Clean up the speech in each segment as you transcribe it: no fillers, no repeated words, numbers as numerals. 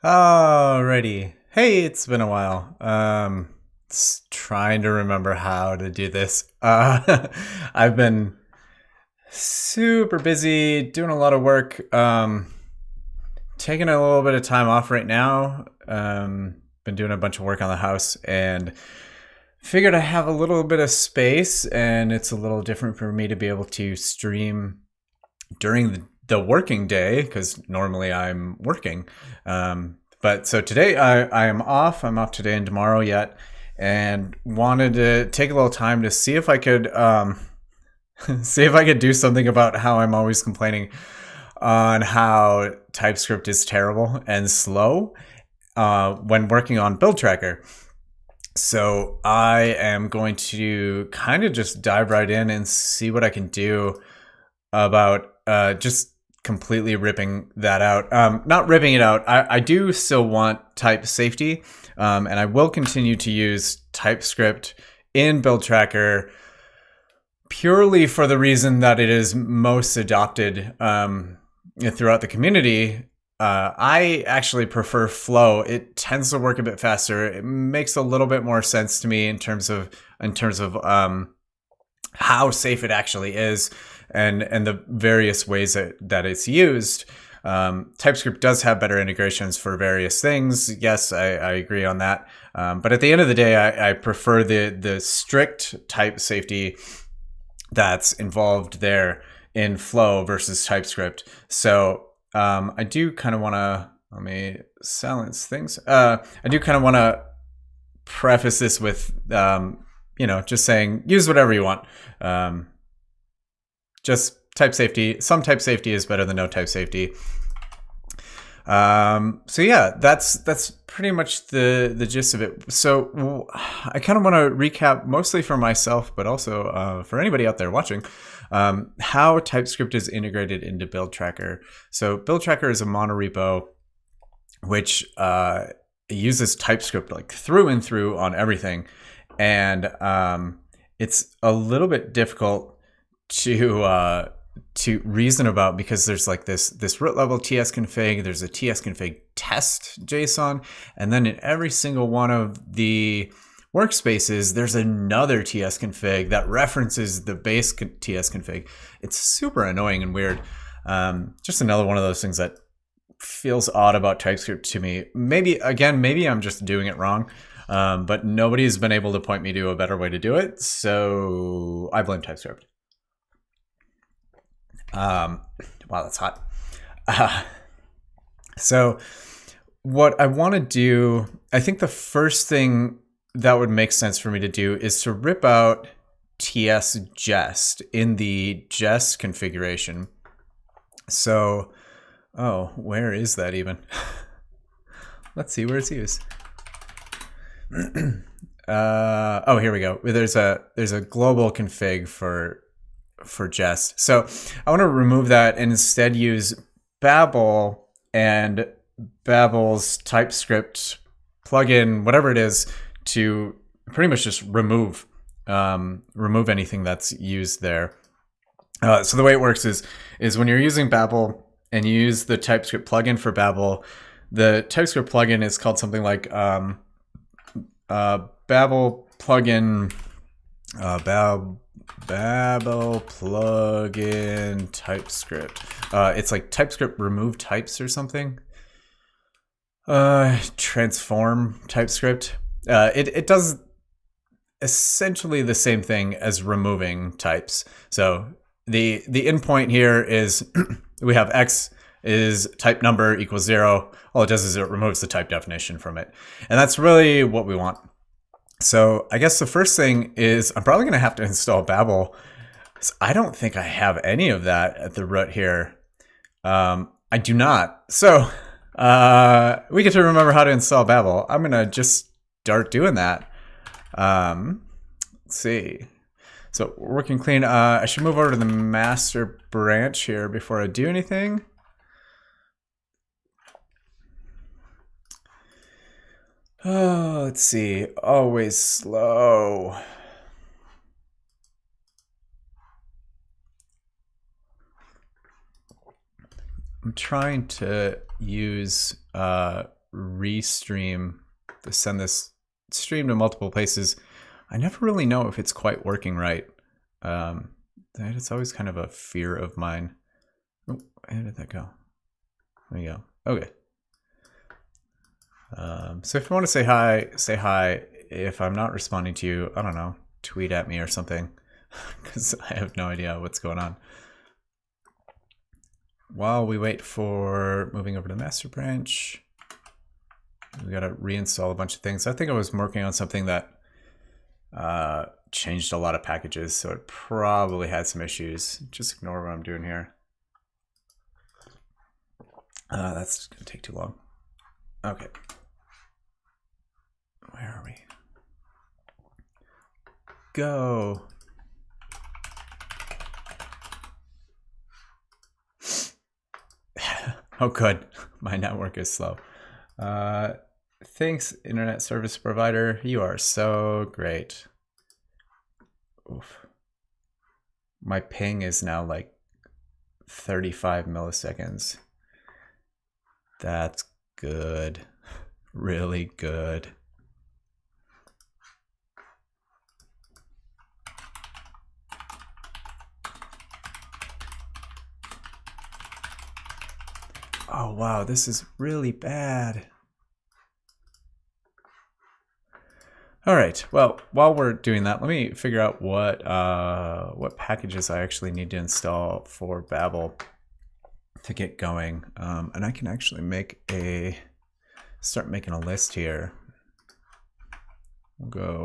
Alrighty. Hey, it's been a while. Trying to remember how to do this. I've been super busy doing a lot of work. Taking a little bit of time off right now. Been doing a bunch of work on the house and figured I have a little bit of space, and it's a little different for me to be able to stream during the working day because normally I'm working. But so today I am off. I'm off today and tomorrow yet, and wanted to take a little time to see if I could see if I could do something about how I'm always complaining on how TypeScript is terrible and slow when working on Build Tracker. So I am going to kind of just dive right in and see what I can do about just completely ripping that out. Not ripping it out. I do still want type safety, and I will continue to use TypeScript in Build Tracker purely for the reason that it is most adopted throughout the community. I actually prefer Flow. It tends to work a bit faster. It makes a little bit more sense to me in terms of how safe it actually is, and the various ways that it's used. TypeScript does have better integrations for various things. Yes, I agree on that. But at the end of the day, I prefer the strict type safety that's involved there in Flow versus TypeScript. So I do kind of want to, let me silence things. I do kind of want to preface this with, just saying use whatever you want. Just type safety. Some type safety is better than no type safety. So yeah, that's pretty much the gist of it. So I kind of want to recap, mostly for myself, but also for anybody out there watching, how TypeScript is integrated into Build Tracker. So Build Tracker is a monorepo which uses TypeScript like through and through on everything, and it's a little bit difficult to reason about because there's like this root level ts-config, there's a ts-config test JSON, and then in every single one of the workspaces there's another ts-config that references the base ts-config. It's super annoying and weird. Just another one of those things that feels odd about TypeScript to me. Maybe I'm just doing it wrong, but nobody's been able to point me to a better way to do it, so I blame TypeScript. Wow, that's hot. So what I want to do, I think the first thing that would make sense for me to do is to rip out ts-jest in the jest configuration. So, where is that even? Let's see where it's used. Here we go. There's a global config for jest. So I want to remove that and instead use Babel and Babel's TypeScript plugin, whatever it is, to pretty much just remove anything that's used there. So the way it works is when you're using Babel and you use the TypeScript plugin for Babel, the TypeScript plugin is called something like Babel plugin Babel plugin TypeScript. It's like TypeScript remove types or something. Transform TypeScript. It does essentially the same thing as removing types. So the endpoint here is we have x is type number equals 0. All it does is it removes the type definition from it. And that's really what we want. So I guess the first thing is I'm probably going to have to install Babel. I don't think I have any of that at the root here. I do not. So we get to remember how to install Babel. I'm going to just start doing that. Let's see. So working clean. I should move over to the master branch here before I do anything. Oh, let's see. Always slow. I'm trying to use restream to send this stream to multiple places, I never really know if it's quite working right. It's always kind of a fear of mine. Oh, how did that go? There you go. Okay. So if you want to say hi, say hi. If I'm not responding to you, I don't know, tweet at me or something, because I have no idea what's going on. While we wait for moving over to the master branch, we got to reinstall a bunch of things. I think I was working on something that changed a lot of packages, so it probably had some issues. Just ignore what I'm doing here. That's going to take too long. Okay. Where are we? Go. Oh, good. My network is slow. Thanks, internet service provider. You are so great. Oof. My ping is now like 35 milliseconds. That's good. Really good. Oh, wow, this is really bad. All right, well, while we're doing that, let me figure out what packages I actually need to install for Babel to get going. And I can actually start making a list here. We'll go,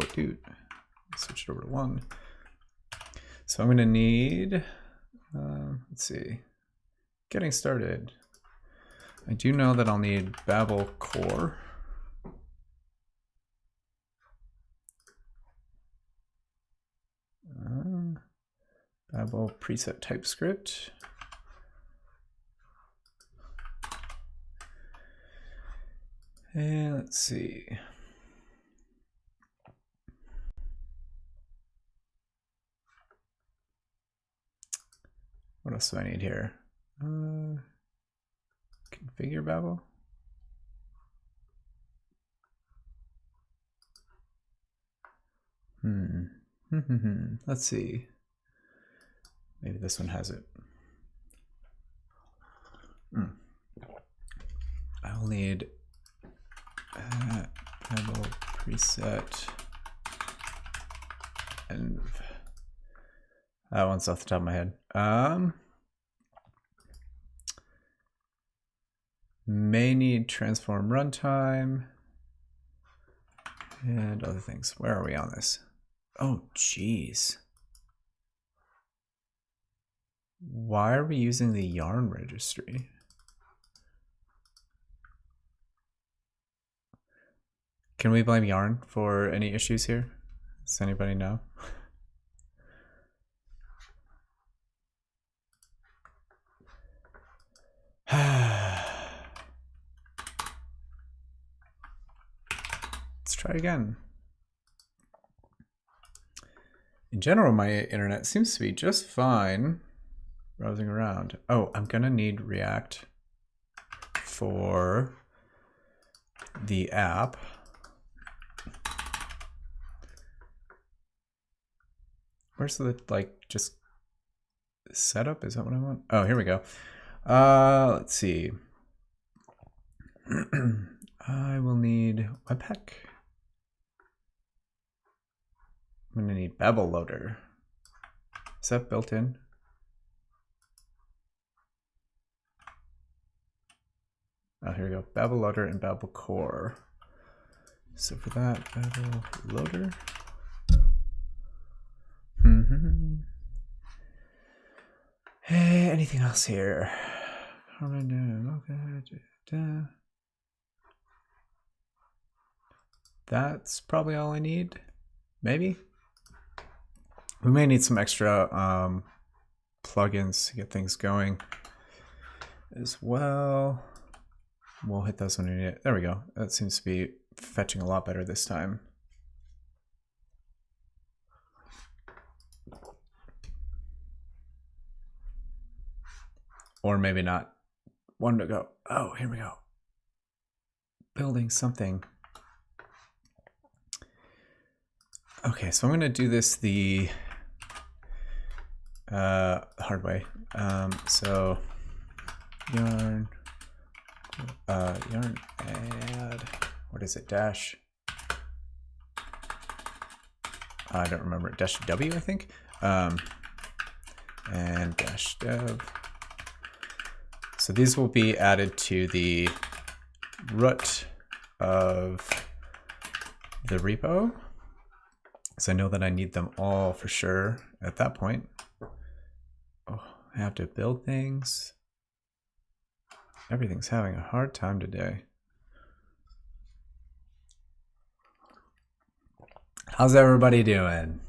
switch it over to 1. So I'm gonna need, let's see, getting started. I do know that I'll need Babel core. Babel preset TypeScript. And let's see. What else do I need here? Configure Babel. Let's see. Maybe this one has it. I'll need Babel preset and that one's off the top of my head. May need transform runtime and other things. Where are we on this? Oh, geez. Why are we using the yarn registry? Can we blame yarn for any issues here? Does anybody know? Let's try again. In general, my internet seems to be just fine browsing around. Oh, I'm gonna need React for the app. Where's the, like, just setup? Is that what I want? Oh, here we go. Let's see. I will need webpack. I'm gonna need Babel loader. Is that built in? Oh, here we go. Babel loader and Babel core. So for that, Babel loader. Hey, anything else here? Okay. That's probably all I need. Maybe. We may need some extra plugins to get things going as well. We'll hit those when we need it. There we go. That seems to be fetching a lot better this time. Or maybe not. One to go. Oh, here we go. building something. Okay, so I'm going to do this the hard way. So yarn add, what is it, dash? I don't remember it, dash W, I think. And dash dev. So these will be added to the root of the repo. So I know that I need them all for sure at that point. Oh, I have to build things. Everything's having a hard time today. How's everybody doing?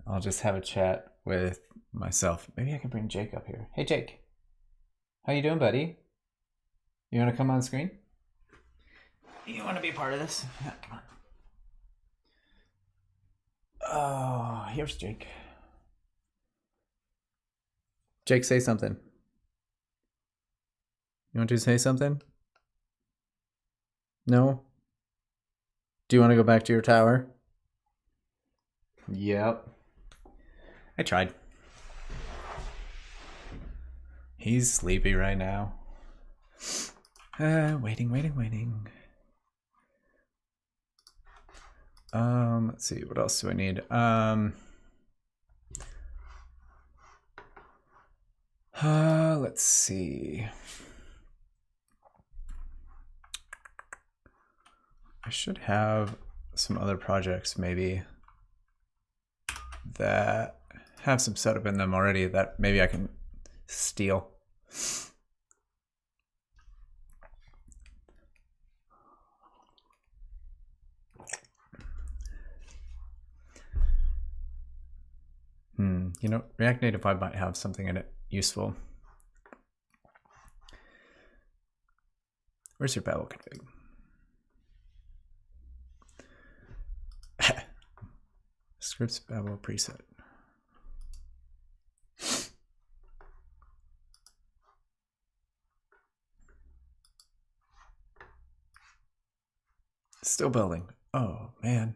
I'll just have a chat with myself. Maybe I can bring Jake up here. Hey, Jake. How you doing, buddy? You want to come on screen? You want to be part of this? Yeah, come on. Oh, here's Jake. Jake, say something. You want to say something? No? Do you want to go back to your tower? Yep. I tried. He's sleepy right now. Waiting. Let's see, what else do I need? Let's see. I should have some other projects maybe that have some setup in them already that maybe I can steal. You know, React Native 5 might have something in it useful. Where's your Babel config? Scripts Babel preset. Still building. Oh man,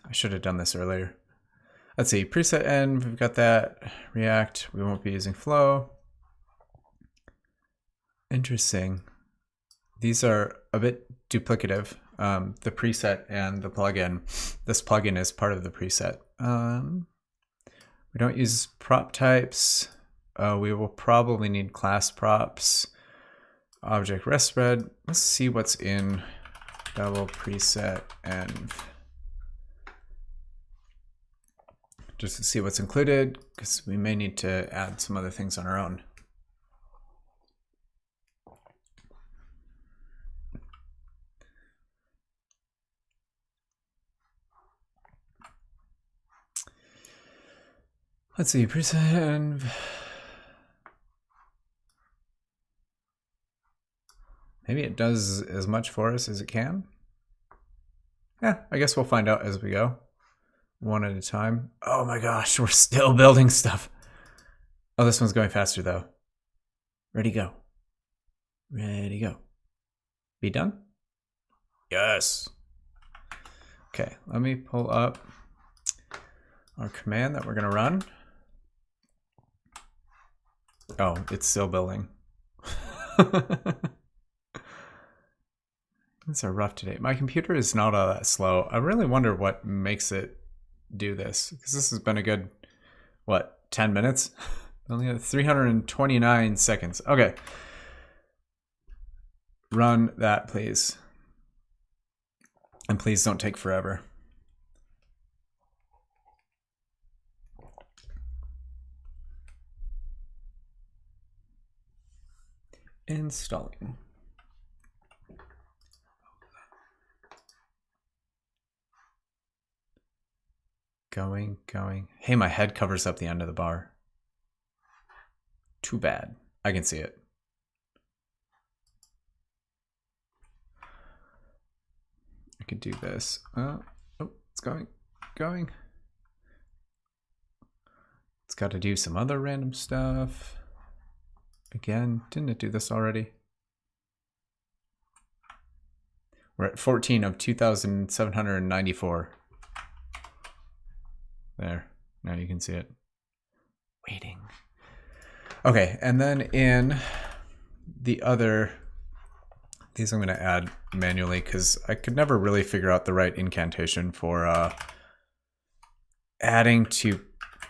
I should have done this earlier. Let's see, preset end, we've got that. React, we won't be using Flow. Interesting. These are a bit duplicative. The preset and the plugin. This plugin is part of the preset. We don't use prop types. We will probably need class props. Object rest spread. Let's see what's in Babel preset and just to see what's included, because we may need to add some other things on our own. Let's see, preset. Maybe it does as much for us as it can. Yeah, I guess we'll find out as we go. One at a time. Oh my gosh, we're still building stuff. Oh, this one's going faster though. Ready, go. Ready, go. Be done? Yes. Okay, let me pull up our command that we're gonna run. Oh, it's still building. These are rough today. My computer is not all that slow. I really wonder what makes it do this, because this has been a good, what, 10 minutes? Only have 329 seconds. Okay. Run that, please. And please don't take forever. Installing. Going. Hey, my head covers up the end of the bar. Too bad. I can see it. I could do this. Oh, it's going. It's got to do some other random stuff. Again, didn't it do this already? We're at 14 of 2,794. There, now you can see it. Waiting. Okay, and then in the other, these I'm going to add manually because I could never really figure out the right incantation for adding to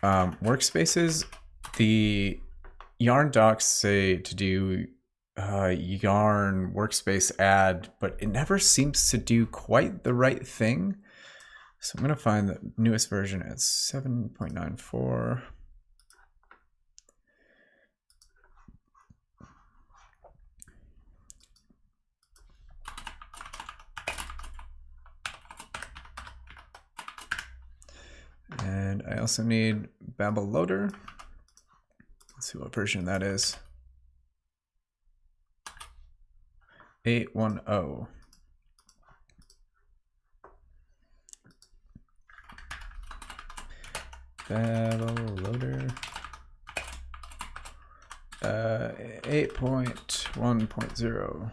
workspaces. The yarn docs say to do yarn workspace add, but it never seems to do quite the right thing. So I'm going to find the newest version at 7.94. And I also need Babel loader. Let's see what version that is. 8.10. Babel loader. 8.1.0.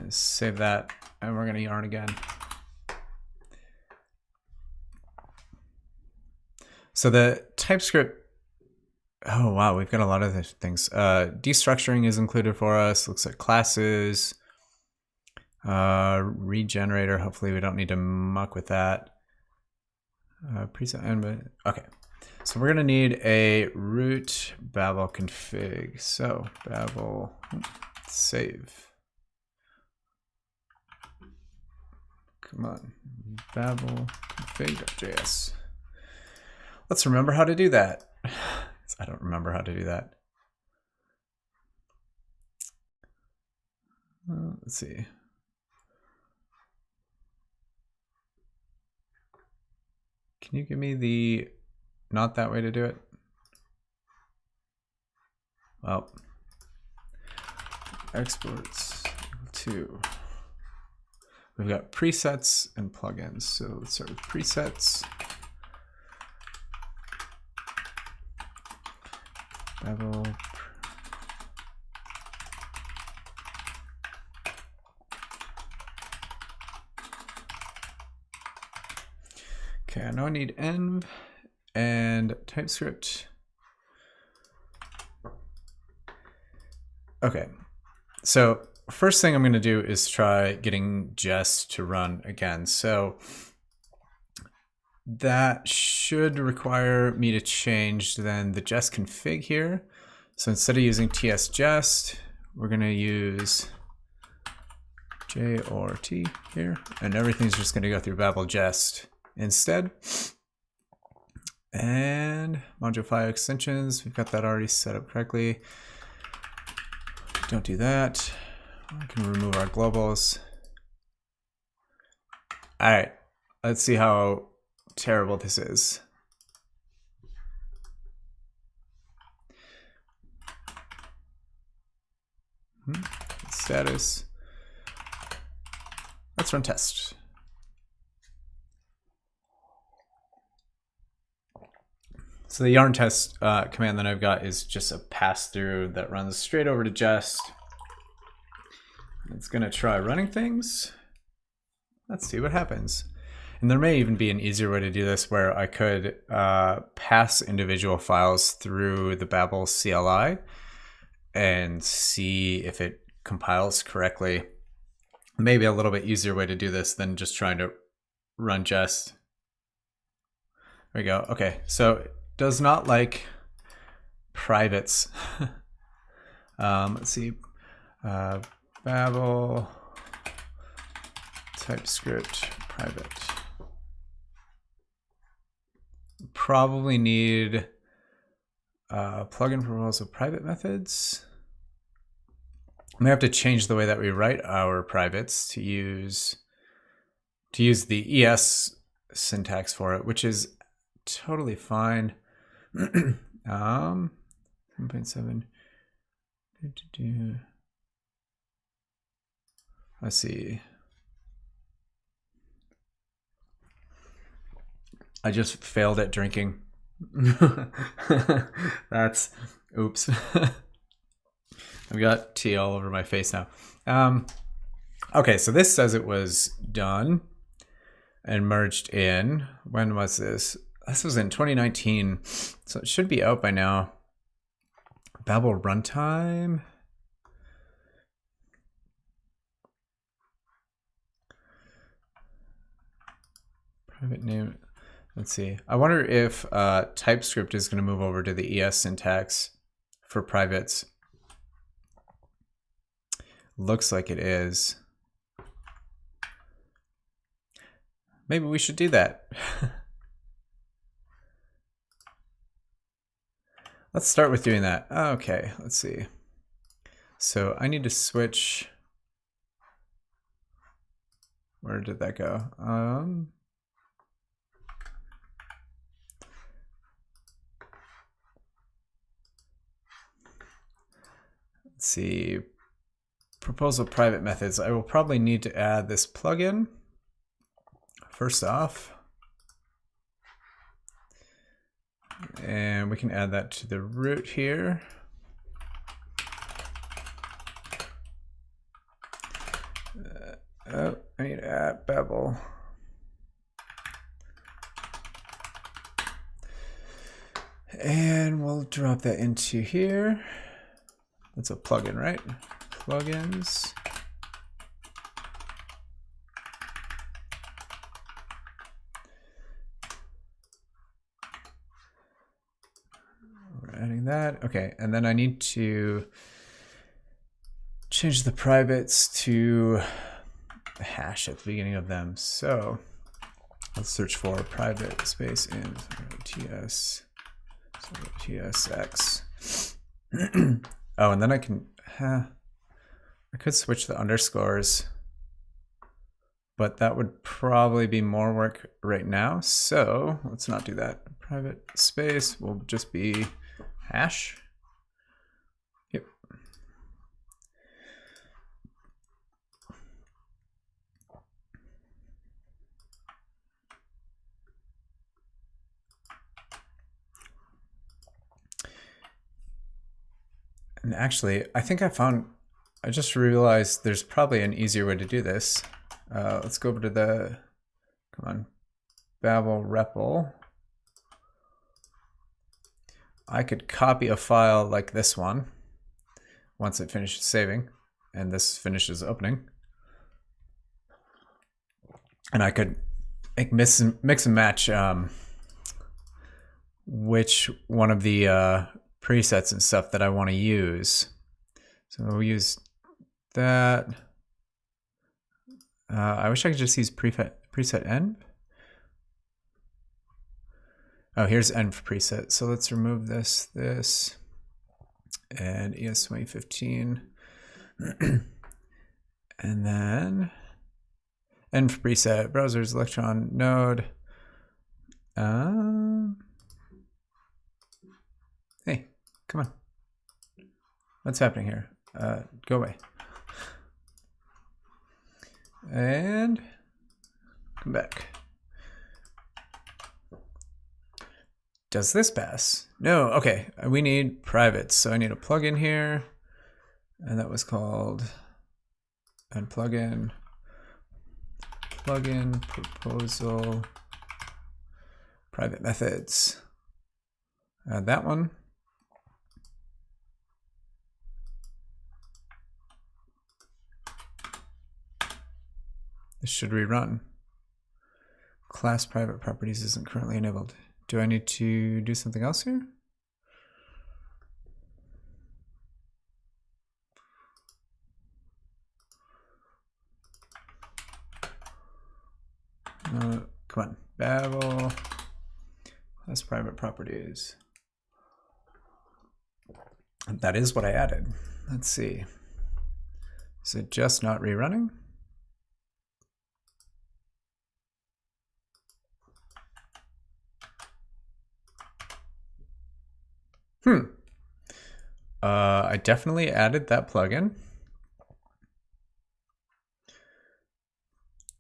Save that, and we're gonna yarn again. So the Typescript, oh wow, we've got a lot of things. Destructuring is included for us. Looks like classes, regenerator. Hopefully we don't need to muck with that. Preset and okay. So we're gonna need a root Babel config. So Babel save. Come on, Babel config.js. Let's remember how to do that. I don't remember how to do that. Let's see. Can you give me the not that way to do it? Well, exports to. We've got presets and plugins. So let's start with presets. Babel. Okay, I know I need env and Typescript. Okay, so first thing I'm going to do is try getting jest to run again. So that should require me to change then the jest config here. So instead of using ts-jest, we're going to use j or t here, and everything's just going to go through Babel jest instead. And module file extensions, we've got that already set up correctly. Don't do that. I can remove our globals. All right, let's see how terrible this is. Status. Let's run test. So the yarn test command that I've got is just a pass through that runs straight over to jest. It's gonna try running things. Let's see what happens. And there may even be an easier way to do this where I could pass individual files through the Babel CLI and see if it compiles correctly. Maybe a little bit easier way to do this than just trying to run jest. There we go. Okay, so it does not like privates. Let's see. Babel Typescript private. Probably need plugin proposal private methods. I may have to change the way that we write our privates to use the ES syntax for it, which is totally fine. 7.7. Let's see. I just failed at drinking. That's oops. I've got tea all over my face now. Okay, so this says it was done and merged in. When was this? This was in 2019, so it should be out by now. Babel runtime. Private name. Let's see. I wonder if Typescript is going to move over to the ES syntax for privates. Looks like it is. Maybe we should do that. Let's start with doing that. Okay, let's see. So I need to switch. Where did that go? Let's see. Proposal private methods. I will probably need to add this plugin. First off. And we can add that to the root here. Oh, I need to add Babel. And we'll drop that into here. That's a plugin, right? Plugins. We're adding that. Okay, and then I need to change the privates to the hash at the beginning of them. So let's search for private space in ts, tsx. Oh, and then I can, I could switch the underscores, but that would probably be more work right now. So let's not do that. Private space will just be hash. Yep. And actually, I think I just realized there's probably an easier way to do this. Let's go over to the, come on, Babel REPL. I could copy a file like this one once it finishes saving and this finishes opening. And I could mix and match which one of the presets and stuff that I want to use. So we'll use that. I wish I could just use preset env. Oh, here's env preset. So let's remove this, and ES 2015. And then env preset, browsers, Electron, node. Hey, come on. What's happening here? Go away. And come back. Does this pass? No, okay. We need privates. So I need a plugin here. And that was called plugin proposal private methods. Add that one. This should rerun. Class private properties isn't currently enabled. Do I need to do something else here? Come on, Babel, class private properties. That is what I added. Let's see. Is it just not rerunning? I definitely added that plugin.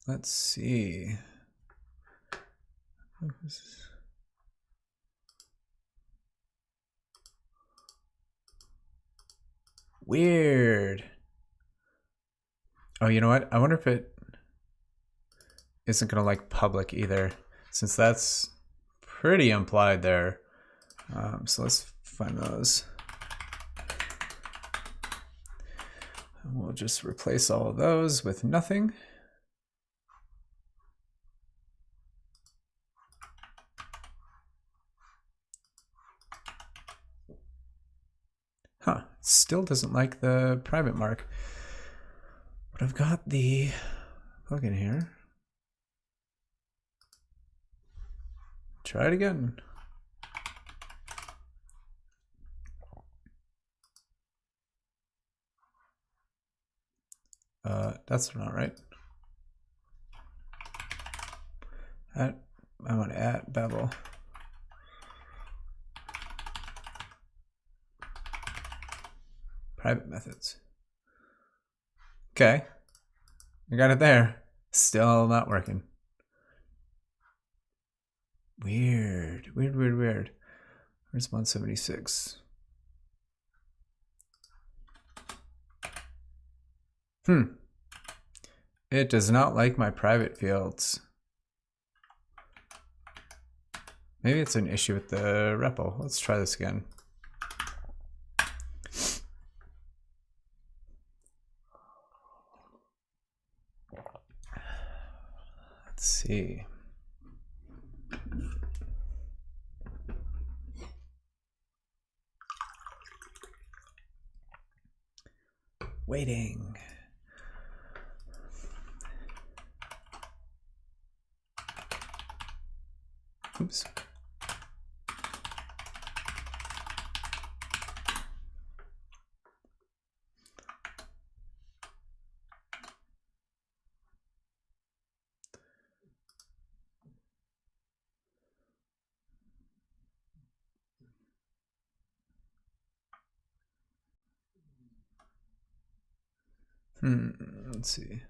Let's see. Weird. Oh, you know what? I wonder if it isn't gonna like public either, since that's pretty implied there. So let's find those. And we'll just replace all of those with nothing. Huh, still doesn't like the private mark. But I've got the plugin here. Try it again. That's not right. I want to add Babel. Private methods. Okay, I got it there. Still not working. Weird. Where's 176? It does not like my private fields. Maybe it's an issue with the REPL. Let's try this again. Let's see. Waiting. Oops. Let's see.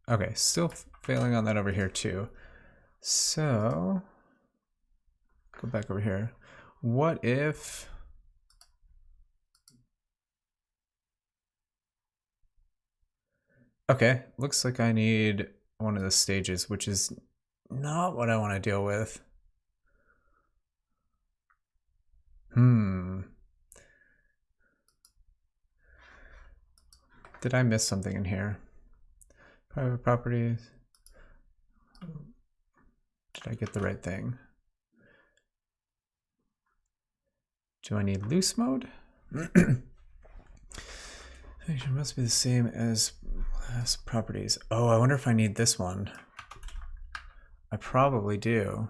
Okay, still failing on that over here too. So, go back over here. What if... Okay, looks like I need one of the stages, which is not what I want to deal with. Did I miss something in here? Private properties. Did I get the right thing? Do I need loose mode? It must be the same as class properties. Oh, I wonder if I need this one. I probably do.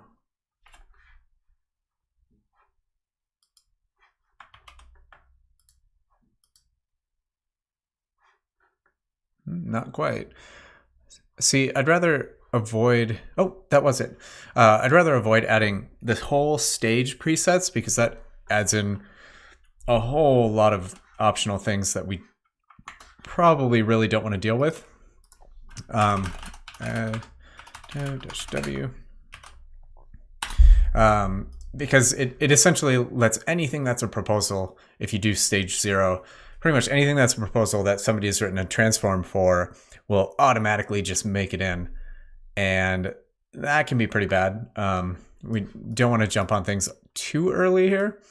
Not quite. See, I'd rather avoid... Oh, that was it. I'd rather avoid adding this whole stage presets because that adds in a whole lot of optional things that we probably really don't want to deal with. -w. Because it essentially lets anything that's a proposal, if you do stage 0, pretty much anything that's a proposal that somebody has written a transform for will automatically just make it in. And that can be pretty bad. We don't want to jump on things too early here.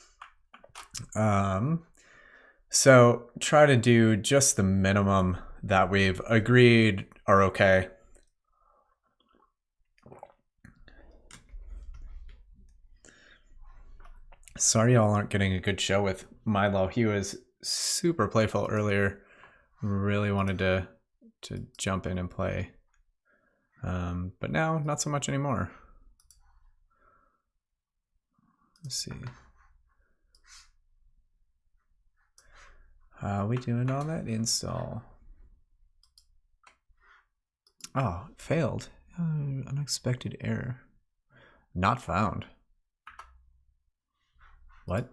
So try to do just the minimum that we've agreed are okay. Sorry y'all aren't getting a good show with Milo. He was super playful earlier. Really wanted to jump in and play. But now, not so much anymore. Let's see. How are we doing on that install? Oh, it failed. Unexpected error. Not found. What?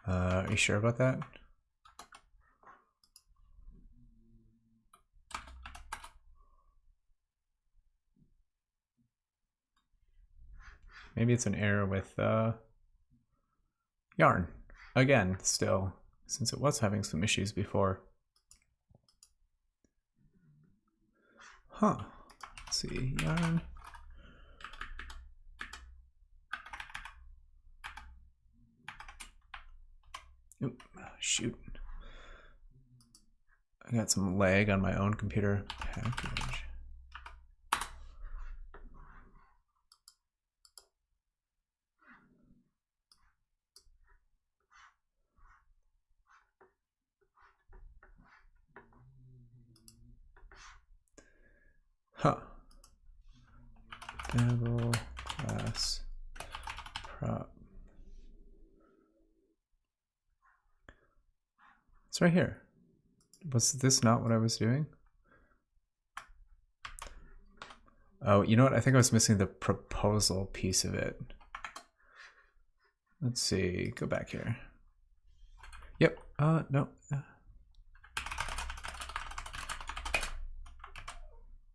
Are you sure about that? maybe it's an error with Yarn. Again, still, since it was having some issues before. Huh. Let's see, Yarn. Oop, shoot. I got some lag on my own computer. Package. Huh. Babel class prop. It's right here. Was this not what I was doing? Oh, you know what? I think I was missing the proposal piece of it. Let's see. Go back here. Yep. No.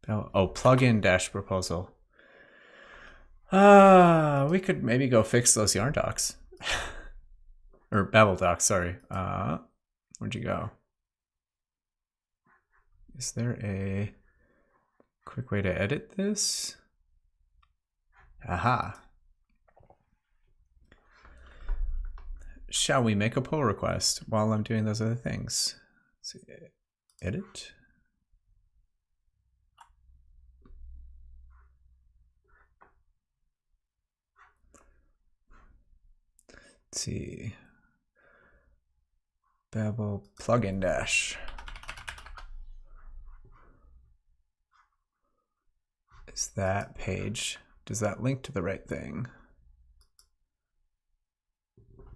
Oh, plugin dash proposal. We could maybe go fix those Yarn docs. Or Babel docs, sorry. Where'd you go? Is there a quick way to edit this? Aha. Shall we make a pull request while I'm doing those other things? Let's see. Edit. Let's see. Babel plugin dash. Is that page, does that link to the right thing?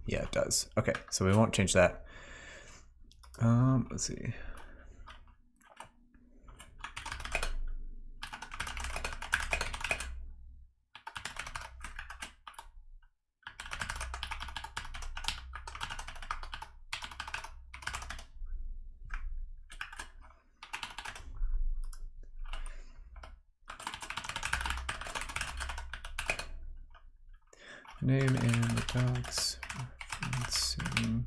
Yeah, it does. Okay, so we won't change that. Let's see. Name in the docs, referencing.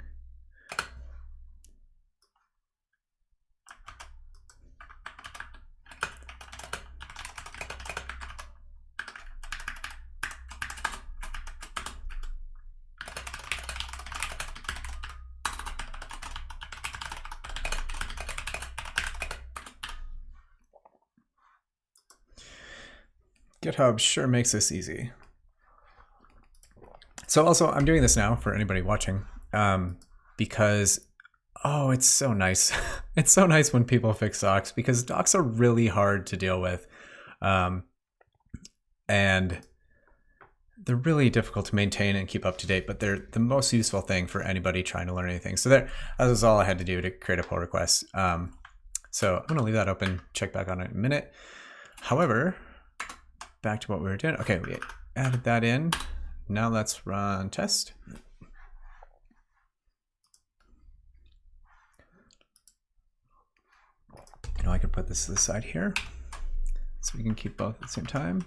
GitHub sure makes this easy. So also, I'm doing this now for anybody watching because, oh, it's so nice. It's so nice when people fix docs because docs are really hard to deal with. And they're really difficult to maintain and keep up to date, but they're the most useful thing for anybody trying to learn anything. So that was all I had to do to create a pull request. So I'm gonna leave that open, check back on it in a minute. However, back to what we were doing. Okay, we added that in. Now let's run test. You know, I could put this to the side here so we can keep both at the same time.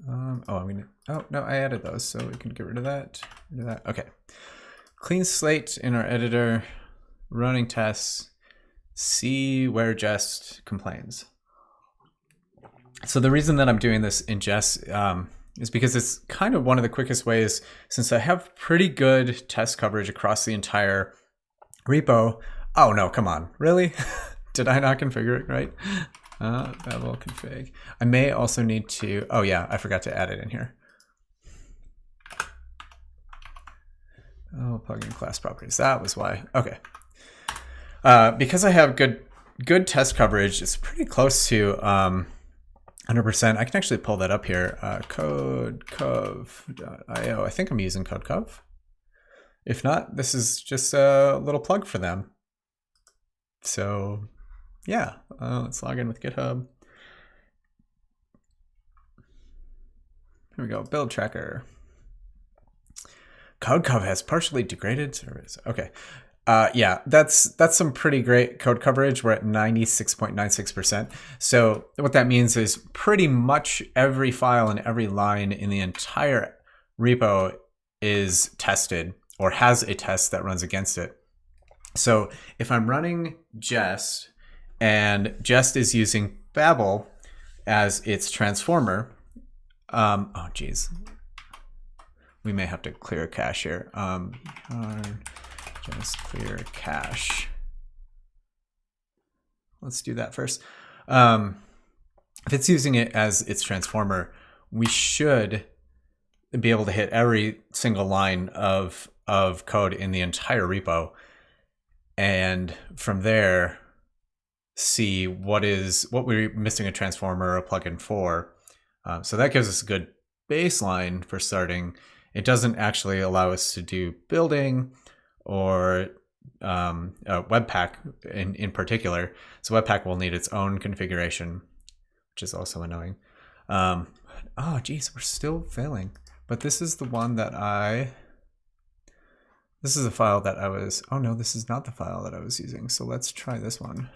Oh no, I added those, so we can get rid of that. Okay. Clean slate in our editor, running tests, see where jest complains. So the reason that I'm doing this in jest is because it's kind of one of the quickest ways, since I have pretty good test coverage across the entire repo. Oh no, come on, really? Did I not configure it right? Babel config. I may also need to, oh yeah, I forgot to add it in here. Oh, plugin class properties, that was why. Okay. Because I have good test coverage, it's pretty close to 100%. I can actually pull that up here. Codecov.io. I think I'm using Codecov. If not, this is just a little plug for them. So yeah, let's log in with GitHub. Here we go, build tracker. Codecov has partially degraded service. Okay. Yeah, that's some pretty great code coverage. We're at 96.96%. So what that means is pretty much every file and every line in the entire repo is tested or has a test that runs against it. So if I'm running jest and jest is using Babel as its transformer, oh geez, we may have to clear cache here. Just clear cache. Let's do that first. If it's using it as its transformer, we should be able to hit every single line of code in the entire repo, and from there see what we're missing a transformer or a plugin for. So that gives us a good baseline for starting. It doesn't actually allow us to do building or webpack in particular. So webpack will need its own configuration, which is also annoying. Oh geez, we're still failing. But this is the one that this is the file that I was, oh no, this is not the file that I was using. So let's try this one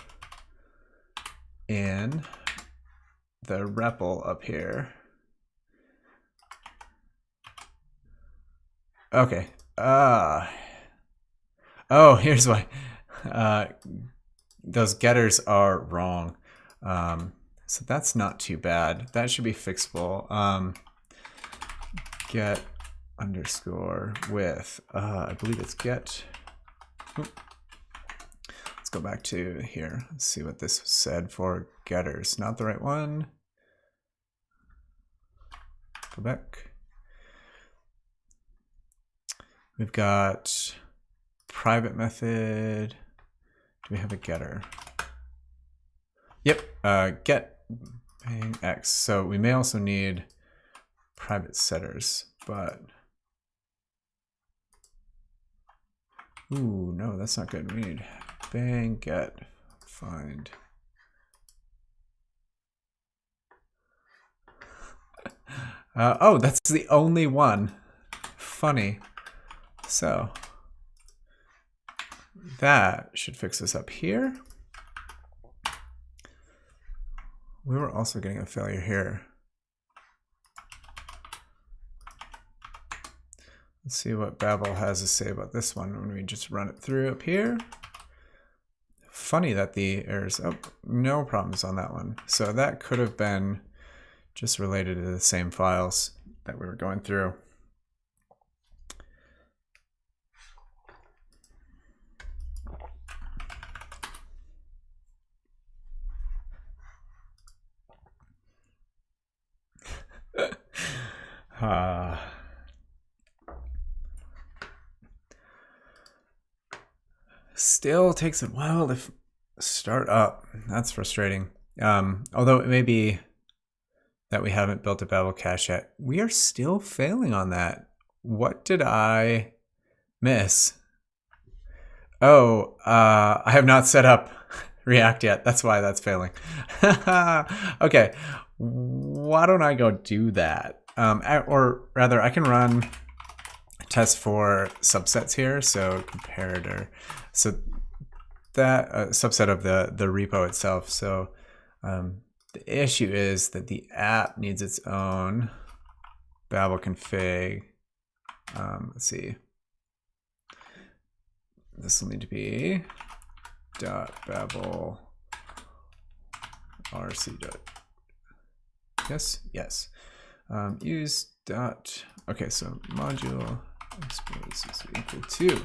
in the REPL up here. Okay. Oh, here's why. Those getters are wrong. So that's not too bad. That should be fixable. Get underscore with, I believe it's get. Let's go back to here. Let's see what this said for getters. Not the right one. Go back. We've got private method. Do we have a getter? Yep, get x. So we may also need private setters, but ooh, no, that's not good. We need bang get find. Oh, that's the only one. Funny. So that should fix this up here. We were also getting a failure here. Let's see what Babel has to say about this one when we just run it through up here. Funny that the errors, oh, no problems on that one. So that could have been just related to the same files that we were going through. Still takes a while to start up. That's frustrating. Although it may be that we haven't built a Babel cache yet. We are still failing on that. What did I miss? Oh, I have not set up React yet. That's why that's failing. Okay, why don't I go do that? Or rather, I can run test for subsets here. So comparator. So that subset of the repo itself. So the issue is that the app needs its own Babel config. Let's see. This will need to be .babel rc. Yes. Use dot. Okay, so module is equal to.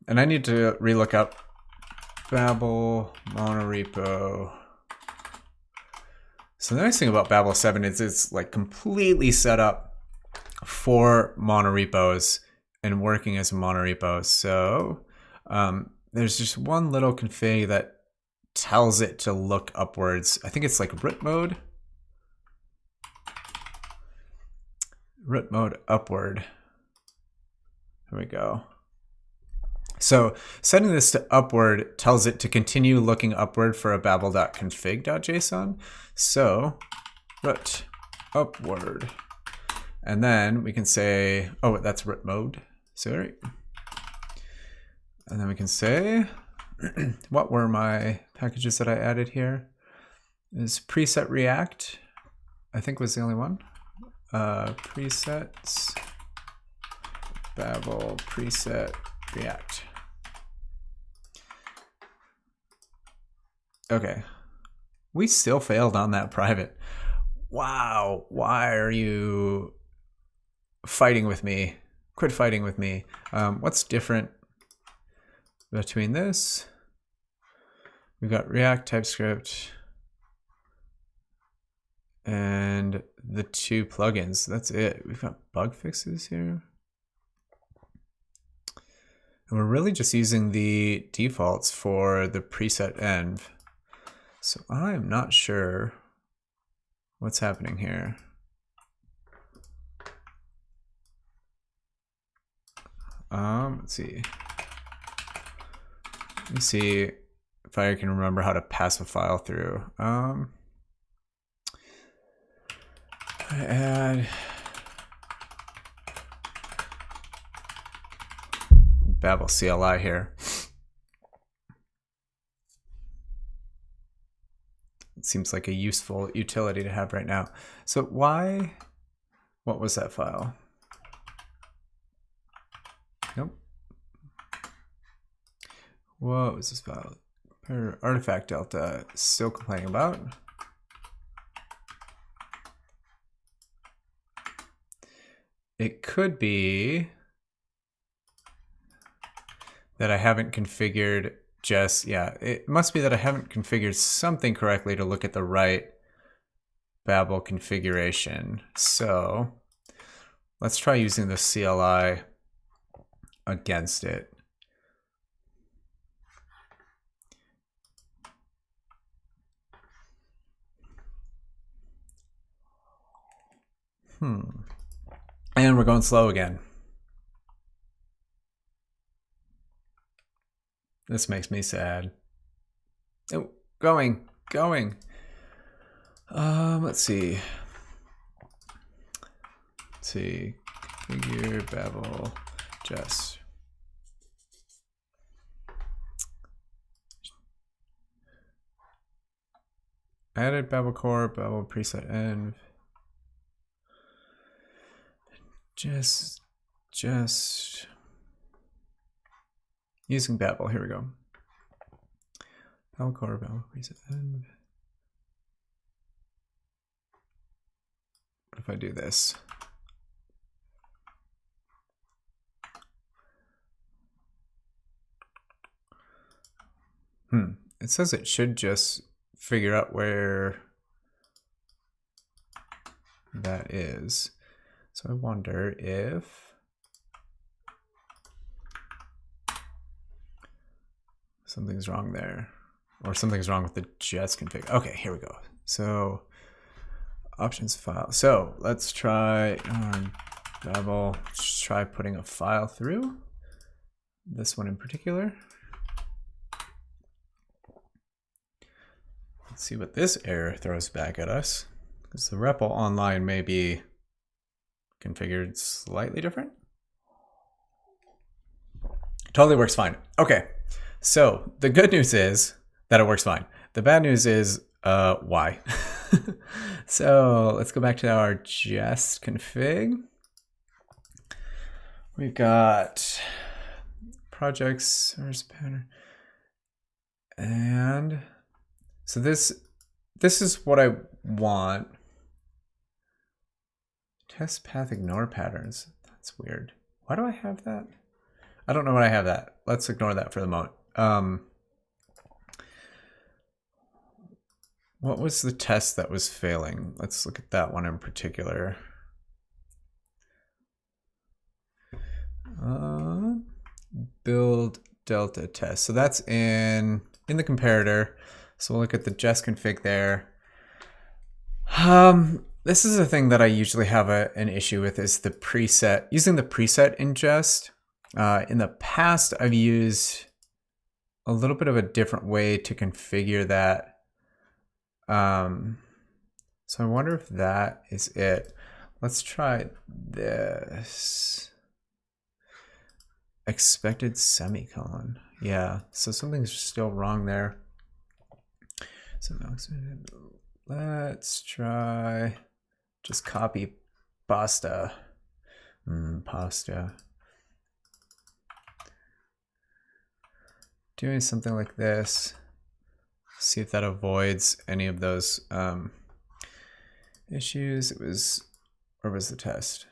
And I need to relook up Babel monorepo. So the nice thing about Babel 7 is it's like completely set up for monorepos and working as a monorepo. So there's just one little config that tells it to look upwards. I think it's like root mode. Root mode upward. Here we go. So setting this to upward tells it to continue looking upward for a babel.config.json. So root upward. And then we can say, oh, that's root mode. Sorry. And then we can say, what were my packages that I added here? Is preset React, I think was the only one. Presets, Babel, preset React. Okay, we still failed on that private. Wow, why are you fighting with me? Quit fighting with me. What's different between this? We've got React, TypeScript, and the 2 plugins. That's it. We've got bug fixes here. And we're really just using the defaults for the preset env. So I'm not sure what's happening here. Let's see. Let me see if I can remember how to pass a file through. I add Babel CLI here. It seems like a useful utility to have right now. So why, what was that file? Nope. What was this file? Artifact Delta, still complaining about. It could be that I haven't configured it must be that I haven't configured something correctly to look at the right Babel configuration. So let's try using the CLI against it. And we're going slow again. This makes me sad. Oh, going. Let's see. Configure Babel jest. Added Babel core, Babel preset env. Just using Babel. Here we go. Babel core, Babel preset env. What if I do this? It says it should just figure out where that is. So I wonder if something's wrong there, or something's wrong with the jest config. Okay, here we go. So options file. So let's try Babel. Let's try putting a file through. This one in particular. Let's see what this error throws back at us, because the REPL online may be configured slightly different. Totally works fine. Okay, so the good news is that it works fine. The bad news is why. So let's go back to our jest config. We've got projects, source pattern, and so this is what I want. Test path ignore patterns. That's weird. Why do I have that? I don't know why I have that. Let's ignore that for the moment. What was the test that was failing? Let's look at that one in particular. Build delta test. So that's in the comparator. So we'll look at the jest config there. This is a thing that I usually have an issue with, is the preset, using the preset in jest. In the past, I've used a little bit of a different way to configure that. So I wonder if that is it. Let's try this. expected semicolon. Yeah, so something's still wrong there. So now let's try just copy pasta. Pasta. Doing something like this. See if that avoids any of those issues. It was, where was the test?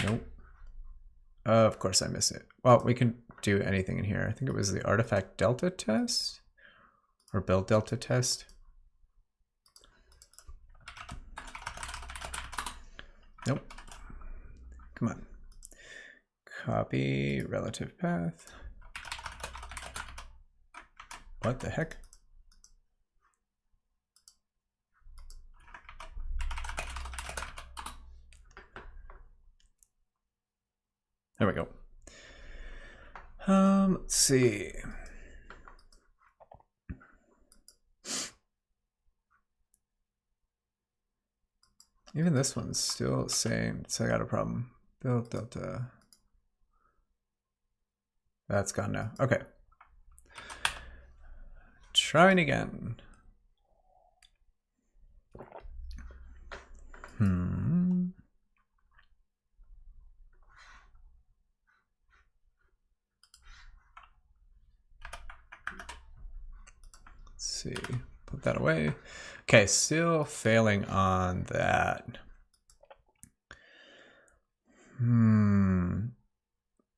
Nope. Of course I missed it. Well, we can do anything in here. I think it was the artifact delta test or build delta test. Nope. Come on. Copy relative path. What the heck? There we go. Let's see. Even this one's still the same, so I got a problem. Build delta. That's gone now. Okay. Trying again. Let's see. Put that away. Okay, still failing on that.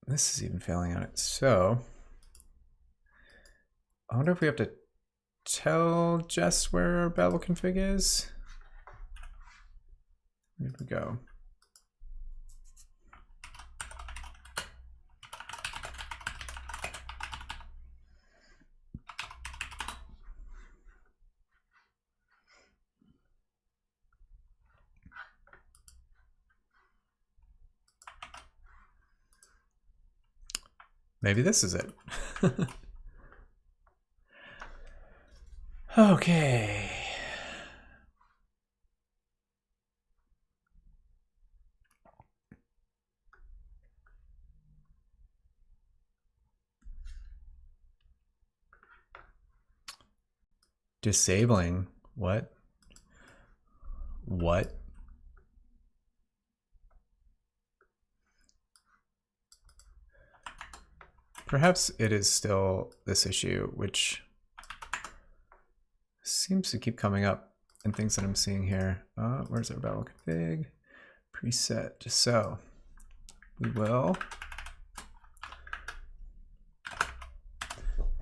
This is even failing on it. So I wonder if we have to tell Jess where our Babel config is. Here we go. Maybe this is it. Okay. Disabling what? What? Perhaps it is still this issue, which seems to keep coming up in things that I'm seeing here. Where's our Babel config? Preset. So we will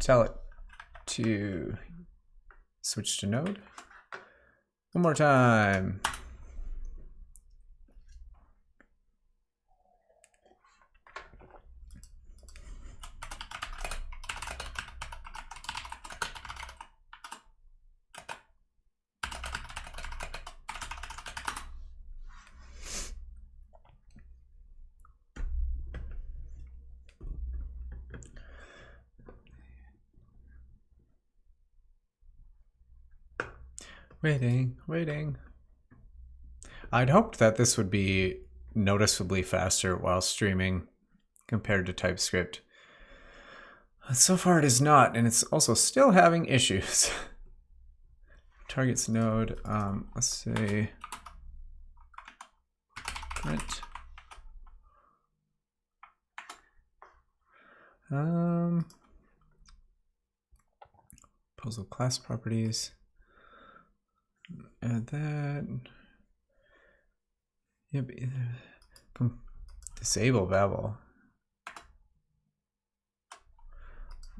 tell it to switch to node. One more time. Waiting. I'd hoped that this would be noticeably faster while streaming compared to Typescript. So far it is not, and it's also still having issues. Targets node, let's say print. Proposal class properties. Add that. Yep. Disable Babel.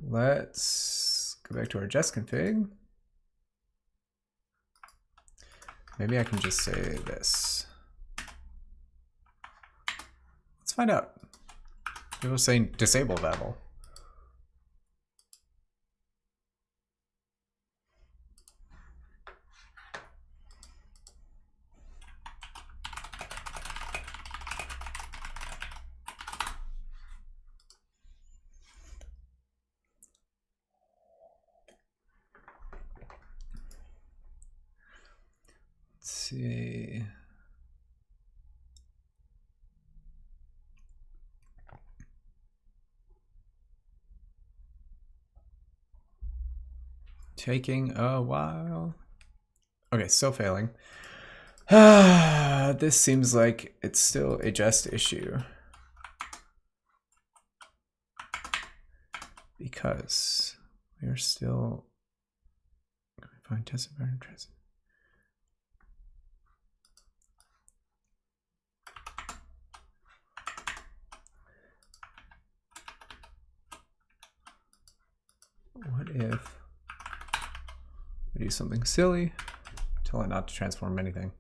Let's go back to our jest config. Maybe I can just say this. Let's find out. It was saying disable Babel. See. taking a while. Okay, still failing. This seems like it's still a jest issue. Because we are still going to find test environment transit. What if we do something silly? Tell it not to transform anything.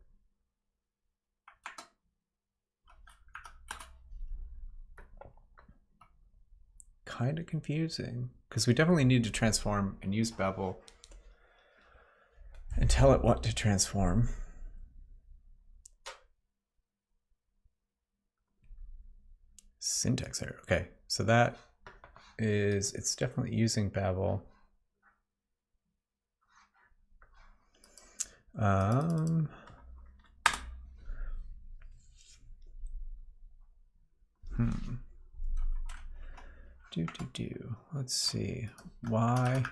Kind of confusing because we definitely need to transform and use Babel and tell it what to transform. Syntax error. Okay, so that is, it's definitely using Babel. Let's see why.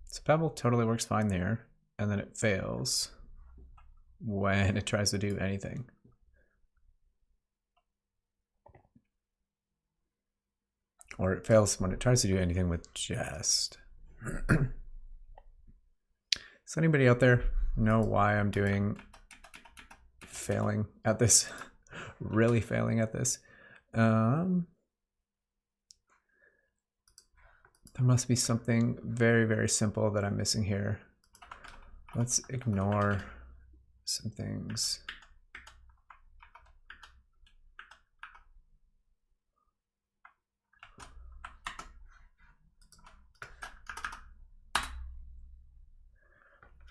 So Babel totally works fine there, and then it fails when it tries to do anything. Or it fails when it tries to do anything with jest. Does anybody out there know why I'm failing at this? Really failing at this? There must be something very, very simple that I'm missing here. Let's ignore some things.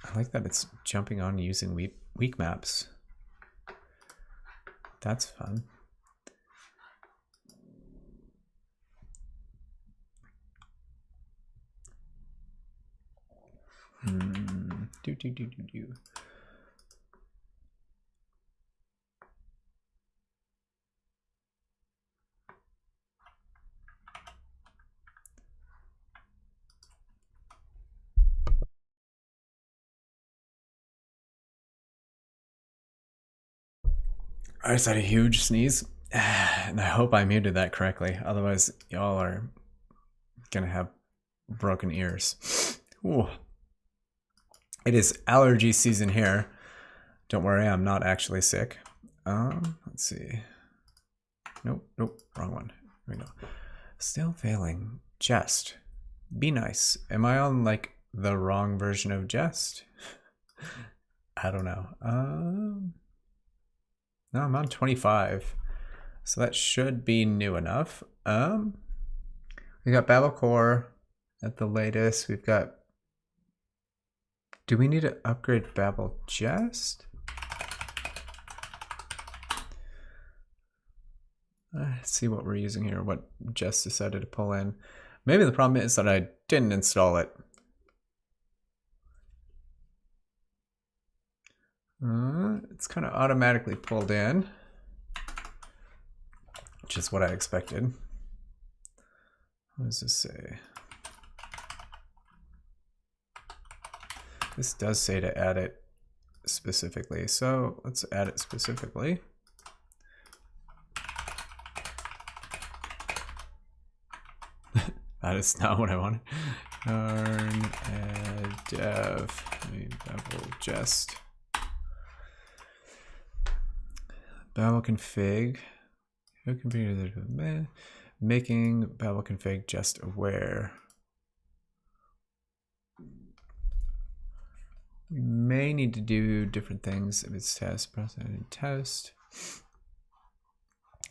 I like that it's jumping on using weak maps. That's fun. I just had a huge sneeze, and I hope I muted that correctly. Otherwise, y'all are gonna have broken ears. Ooh. It is allergy season here. Don't worry, I'm not actually sick. Let's see. Nope, wrong one. Here we go. Still failing. Jest. Be nice. Am I on like the wrong version of jest? I don't know. No, I'm on 25. So that should be new enough. We got Babel Core at the latest. We've got, do we need to upgrade Babel Jest? Let's see what we're using here, what Jest decided to pull in. Maybe the problem is that I didn't install it. It's kind of automatically pulled in, which is what I expected. What does this say? This does say to add it specifically, so let's add it specifically. That is not what I wanted. Yarn add dev Babel jest. Babel config. Who configured the making Babel config just aware. We may need to do different things if it's test, process, and test.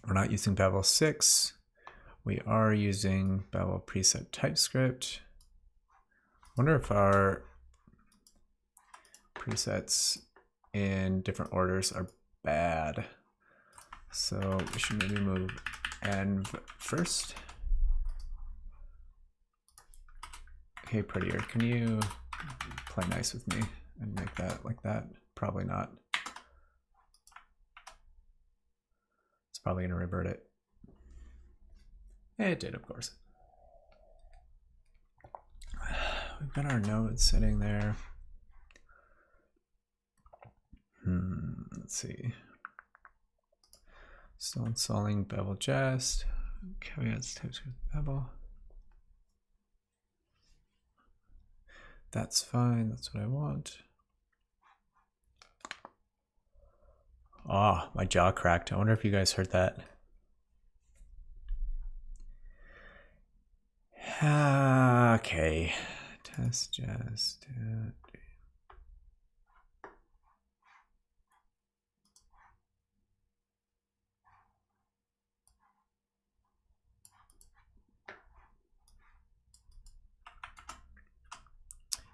We're not using Babel 6. We are using Babel preset Typescript. Wonder if our presets in different orders are bad. So we should maybe move env first. Hey, prettier, can you play nice with me and make that like that? Probably not. It's probably gonna revert it. It did, of course. we've got our nodes sitting there. Let's see. Still installing Babel Jest. Caveats, Typescript, Babel. That's fine. That's what I want. Oh, my jaw cracked. I wonder if you guys heard that. Okay. ts-jest.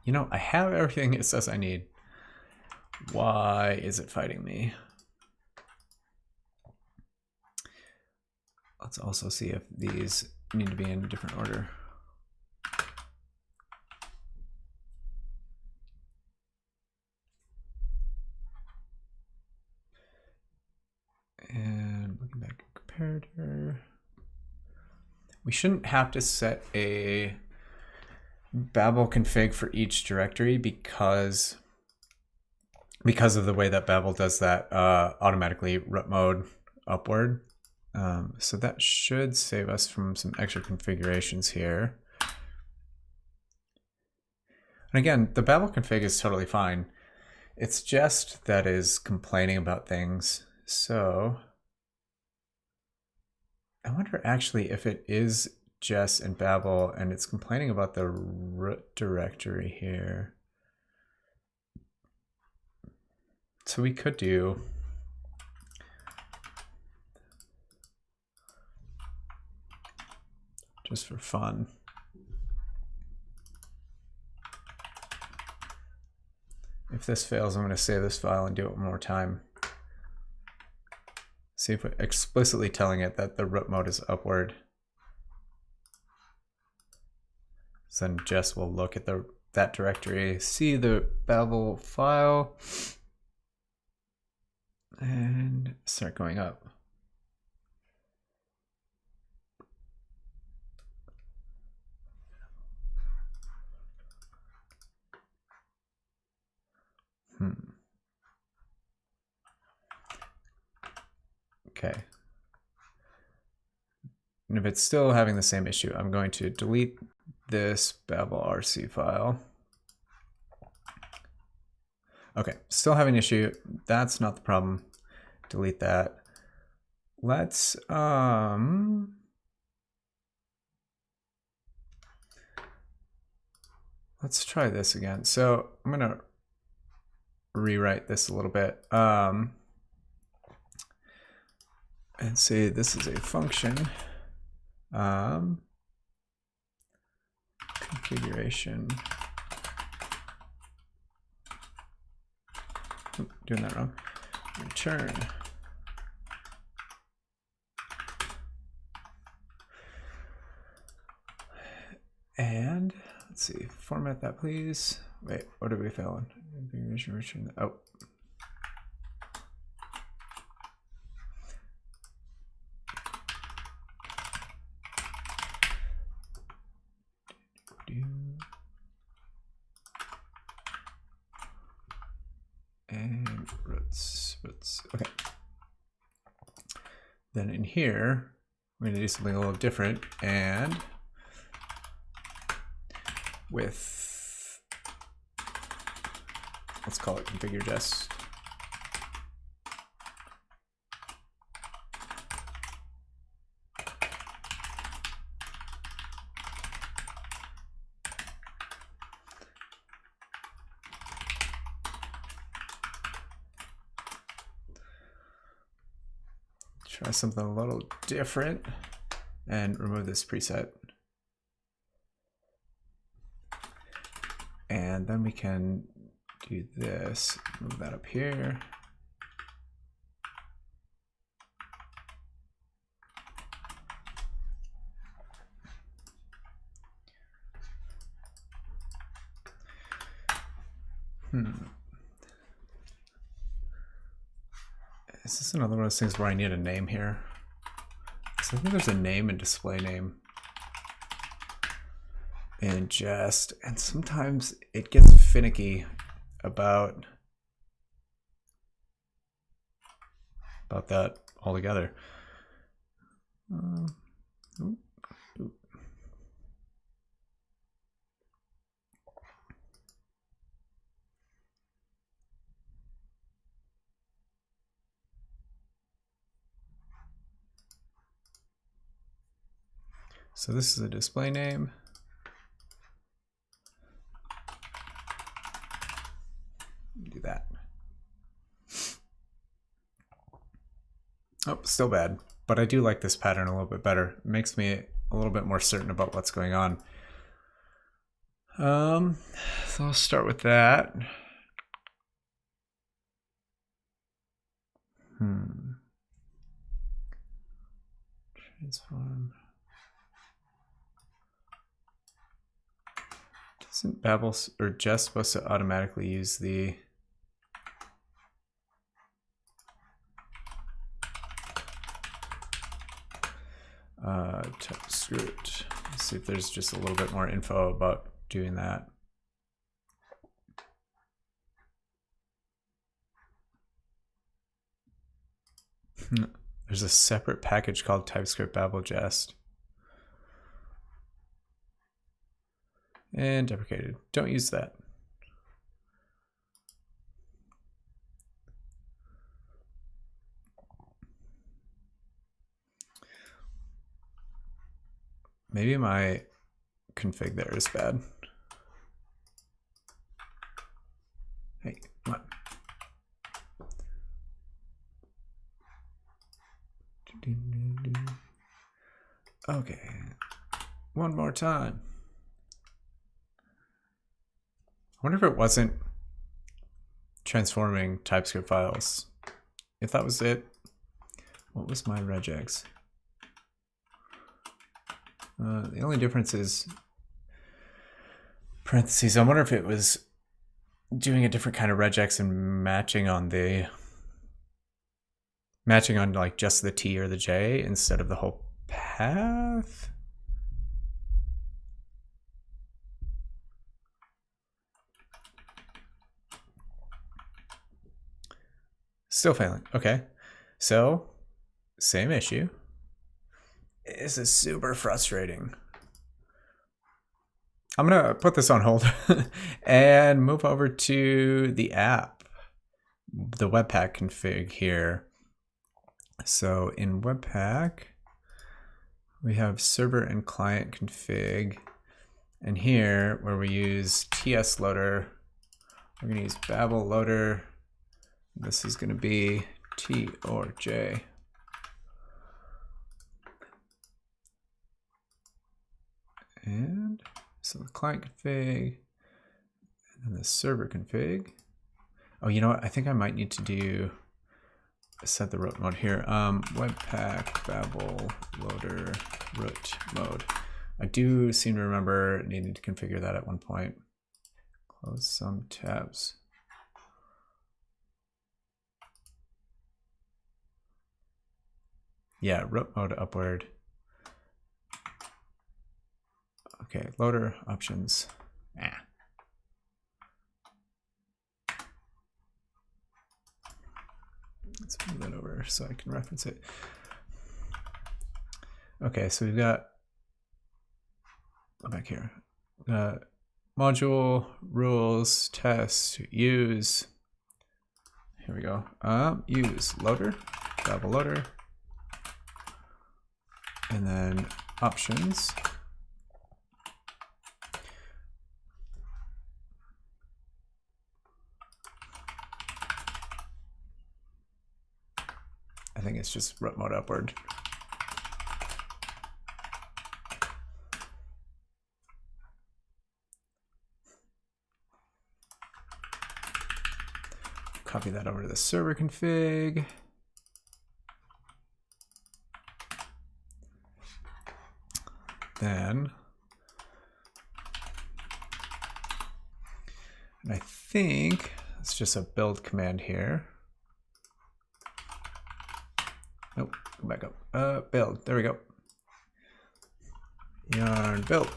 You know, I have everything it says I need. Why is it fighting me? Let's also see if these need to be in a different order. And looking back at comparator, we shouldn't have to set a Babel config for each directory because of the way that Babel does that automatically root mode upward. So that should save us from some extra configurations here. And again, the Babel config is totally fine. It's just that is complaining about things. So I wonder actually if it is Jest and Babel and it's complaining about the root directory here. So we could do just for fun. If this fails, I'm going to save this file and do it one more time. See if we're explicitly telling it that the root mode is upward. So then Jess will look at that directory, see the Babel file, and start going up. Okay. And if it's still having the same issue, I'm going to delete this Babel RC file. Okay, still having an issue. That's not the problem. Delete that. Let's try this again. So I'm gonna rewrite this a little bit and say this is a function configuration. Oop, doing that wrong. Return. And let's see, format that please. Wait, what did we fail on? Configuration return. Oh. And roots. Okay. Then in here, we're going to do something a little different, and with, let's call it configure jest. Try something a little different and remove this preset. And then we can do this, move that up here. Is this another one of those things where I need a name here? So I think there's a name and display name. in jest, and sometimes it gets finicky about that altogether. So this is a display name. Do that. Oh, still bad, but I do like this pattern a little bit better. It makes me a little bit more certain about what's going on. So I'll start with that. Transform. Isn't Babel or Jest supposed to automatically use the Typescript? Let's see if there's just a little bit more info about doing that. There's a separate package called Typescript Babel Jest. And deprecated. Don't use that. Maybe my config there is bad. Hey, come on. Okay, one more time. I wonder if it wasn't transforming TypeScript files. If that was it, what was my regex? The only difference is parentheses. I wonder if it was doing a different kind of regex and matching on like just the T or the J instead of the whole path. Still failing. Okay, so same issue. This is super frustrating. I'm gonna put this on hold and move over to the app, the webpack config here. So in webpack, we have server and client config, and here where we use ts loader, we're gonna use Babel loader. This is gonna be T or J. And so the client config, and then the server config. Oh, you know what? I think I might need to set the root mode here. Webpack Babel loader root mode. I do seem to remember needing to configure that at one point. Close some tabs. Yeah, root mode upward. Okay, loader options. Let's move that over so I can reference it. Okay, so we've got, go back here. Module, rules, test, use. Here we go. Use loader, Babel loader, and then options. I think it's just root mode upward. Copy that over to the server config. Then, and I think it's just a build command here. Nope, go back up. Build, there we go. Yarn build.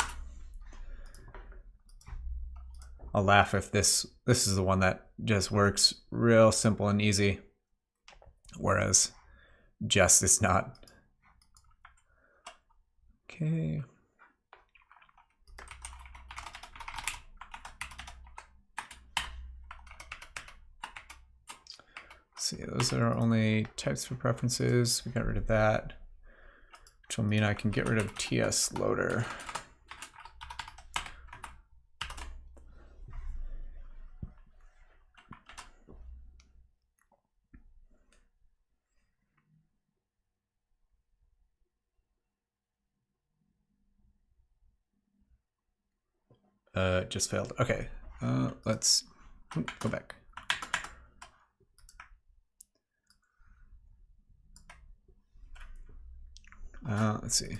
I'll laugh if this is the one that just works real simple and easy, whereas jest is not. Okay. Let's see, those are only types for preferences. We got rid of that, which will mean I can get rid of ts loader. Just failed. Okay, let's go back. Let's see.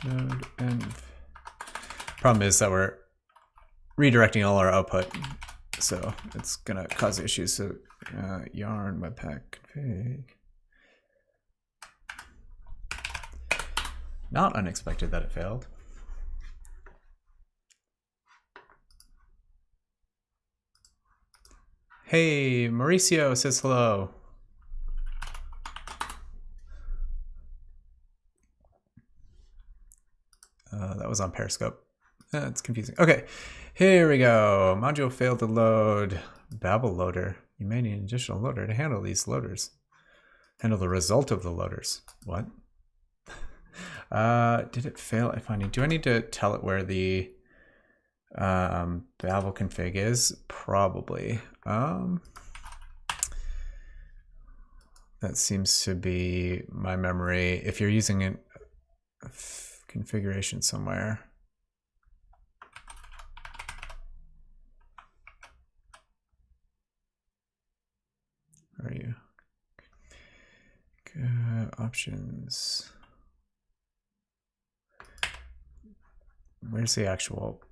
Node env. Problem is that we're redirecting all our output, so it's gonna cause issues. So yarn webpack config. Not unexpected that it failed. Hey, Mauricio says hello. That was on Periscope. That's confusing. Okay, here we go. Module failed to load. Babel loader. You may need an additional loader to handle these loaders. Handle the result of the loaders. What? Did it fail at finding? Do I need to tell it where the Babel config is? Probably. That seems to be my memory. If you're using a configuration somewhere. Where are you? Options. Where's the actual?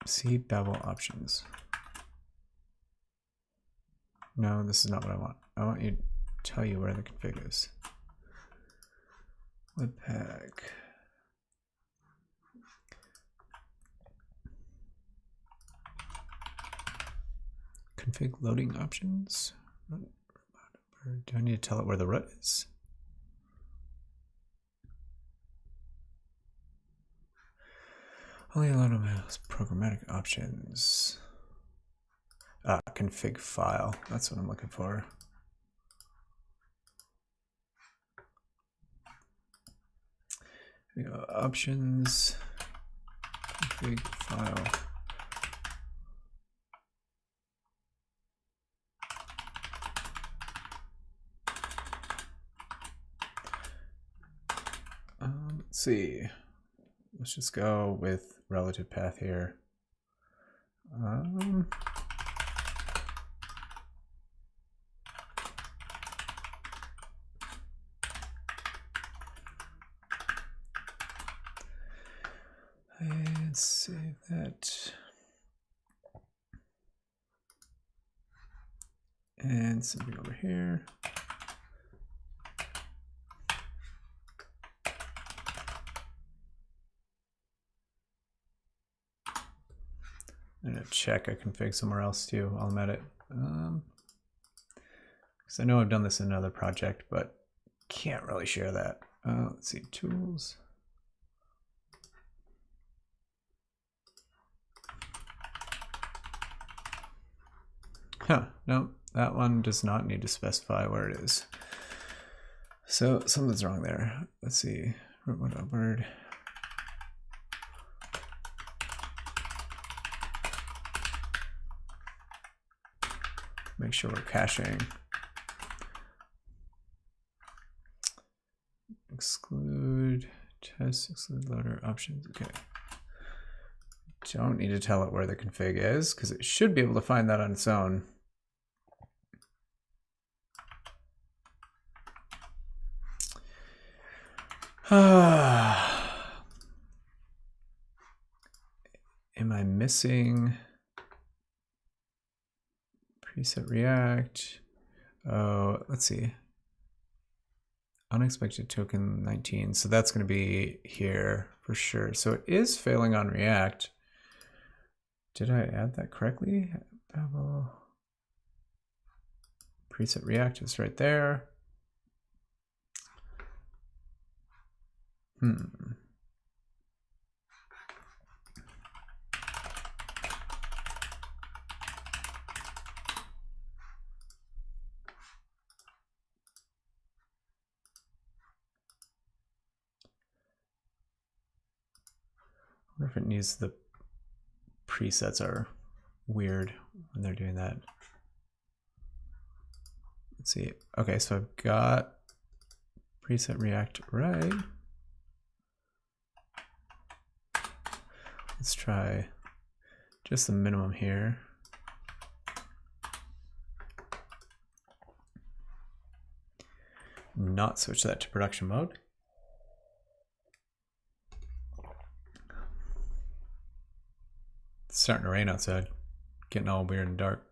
See Babel options. No, this is not what I want. I want you to tell you where the config is. Webpack. Config loading options. Do I need to tell it where the root is? Only allow programmatic options. Config file. That's what I'm looking for. Here we go. Options. Config file. Let's see. Let's just go with relative path here. And save that. And something over here. I'm gonna check a config somewhere else too. I'll met it. Because I know I've done this in another project, but can't really share that. Let's see, tools. Huh, no, that one does not need to specify where it is. So something's wrong there. Let's see, root upward. Make sure we're caching. Exclude test, exclude loader options. Okay. Don't need to tell it where the config is because it should be able to find that on its own. Am I missing preset React? Oh, let's see. unexpected token 19. So that's going to be here for sure. So it is failing on React. Did I add that correctly? Babel. Preset React is right there. I wonder if it needs the presets are weird when they're doing that. Let's see. Okay, so I've got preset React right. Let's try just the minimum here. Not switch that to production mode. It's starting to rain outside, getting all weird and dark.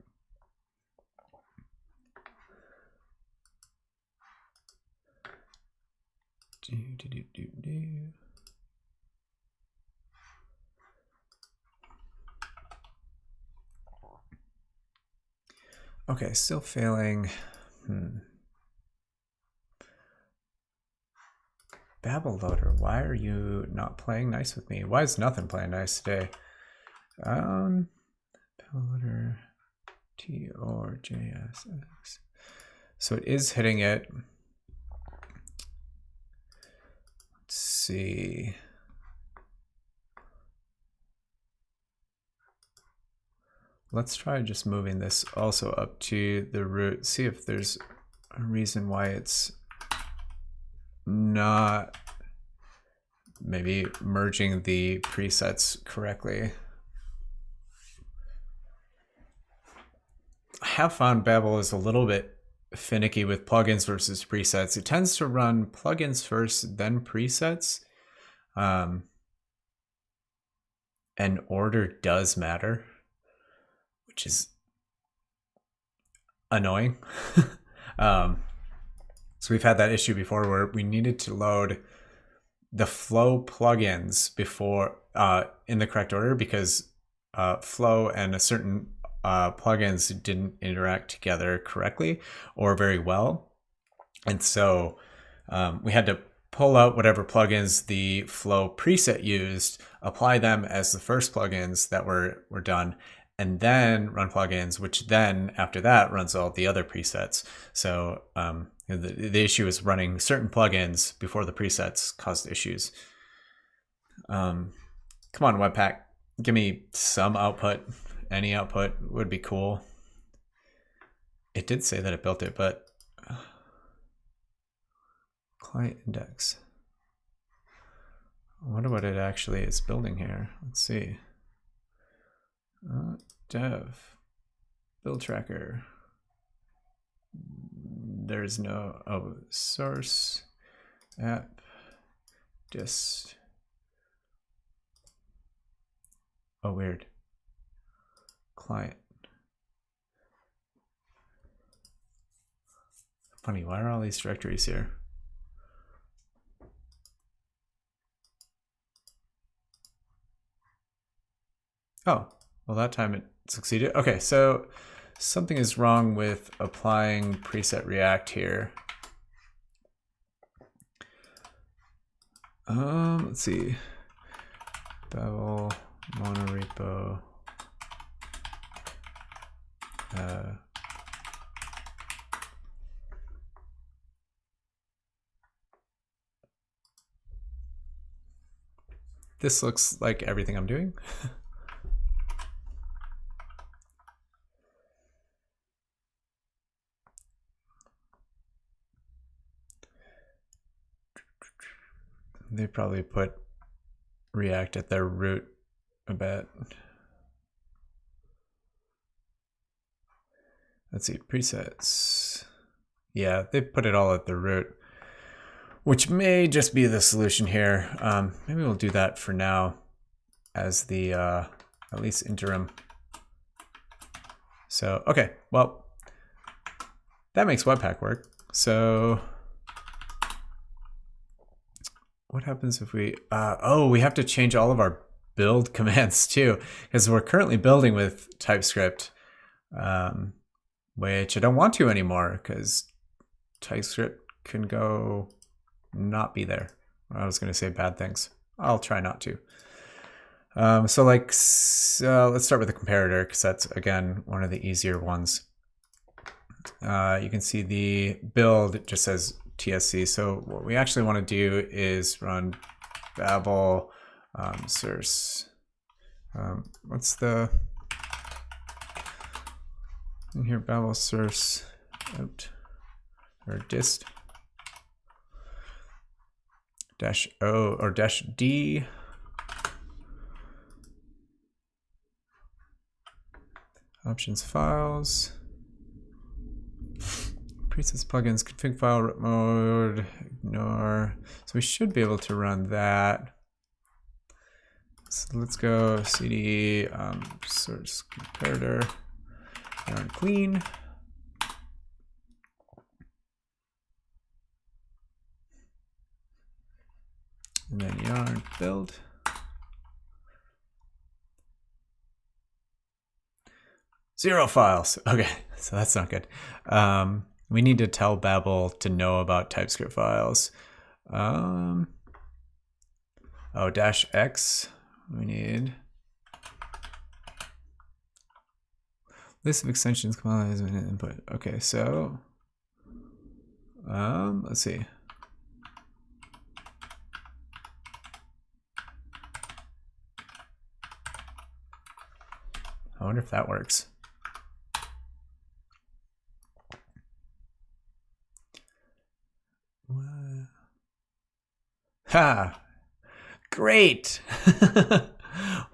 Okay, still failing. Babel loader, why are you not playing nice with me? Why is nothing playing nice today? Babel loader ts-jest. So it is hitting it. Let's see. Let's try just moving this also up to the root. See if there's a reason why it's not maybe merging the presets correctly. I have found Babel is a little bit finicky with plugins versus presets. It tends to run plugins first, then presets. And order does matter, which is annoying. So we've had that issue before where we needed to load the Flow plugins before in the correct order because Flow and a certain plugins didn't interact together correctly or very well. And so we had to pull out whatever plugins the Flow preset used, apply them as the first plugins that were done, and then run plugins, which then after that runs all the other presets. So the issue is running certain plugins before the presets caused issues. Come on, Webpack, give me some output. Any output would be cool. It did say that it built it, but client index. I wonder what it actually is building here. Let's see. Dev, build tracker. There's no, source, app, dist. Oh, weird. Client. Funny, why are all these directories here? Oh, well, that time it succeeded. Okay, so something is wrong with applying preset React here. Let's see. Babel monorepo. This looks like everything I'm doing. They probably put React at their root a bit. Let's see, presets. Yeah, they put it all at the root, which may just be the solution here. Maybe we'll do that for now as the at least interim. So, okay, well, that makes Webpack work. So what happens if we, oh, we have to change all of our build commands too, because we're currently building with TypeScript, which I don't want to anymore because TypeScript can go not be there. I was going to say bad things. I'll try not to. So let's start with the comparator because that's, again, one of the easier ones. You can see the build, it just says ts-jest. So what we actually want to do is run Babel source. What's the in here? Babel source out or dist -o or -d options files. Presets, plugins, config file, root mode, ignore. So we should be able to run that. So let's go cd source comparator, yarn clean. And then yarn build. Zero files. Okay, so that's not good. We need to tell Babel to know about TypeScript files. Oh, -x. We need list of extensions, compiles, and input. Okay, so let's see. I wonder if that works. Ha! Great!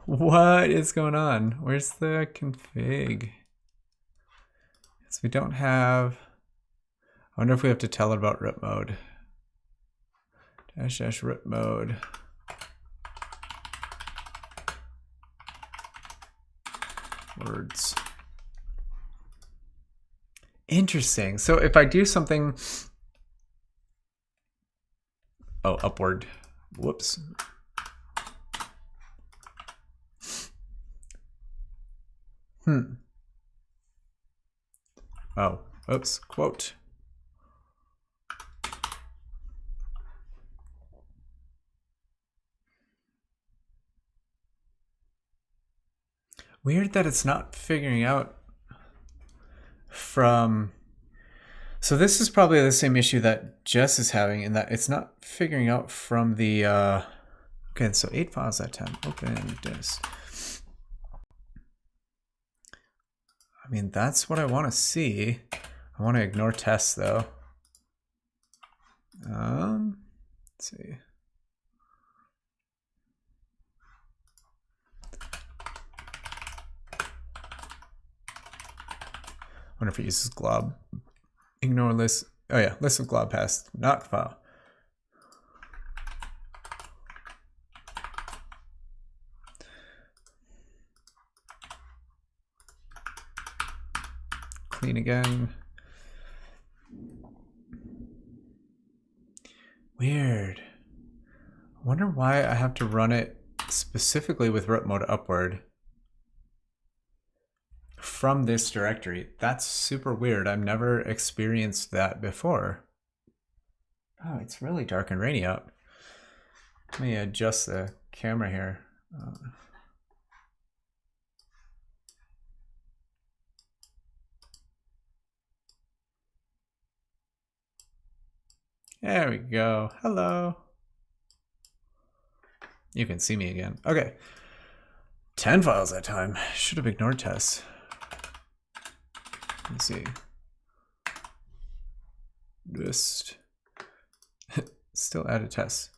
What is going on? Where's the config? So we don't have. I wonder if we have to tell it about root mode. -- root mode. Words. Interesting. So if I do something. Oh, upward. Whoops. Oh, oops, quote. Weird that it's not figuring out from. So this is probably the same issue that Jess is having in that it's not figuring out from the, okay, so 8 files at a time, open this. I mean, that's what I want to see. I want to ignore tests though. Let's see. I wonder if it uses glob. Ignore list. Oh yeah, list of glob paths, not file. Clean again. Weird. I wonder why I have to run it specifically with root mode upward from this directory. That's super weird. I've never experienced that before. Oh, it's really dark and rainy out. Let me adjust the camera here. There we go. Hello. You can see me again. Okay. 10 files that time. Should have ignored tests. Let's see. Just still add a test.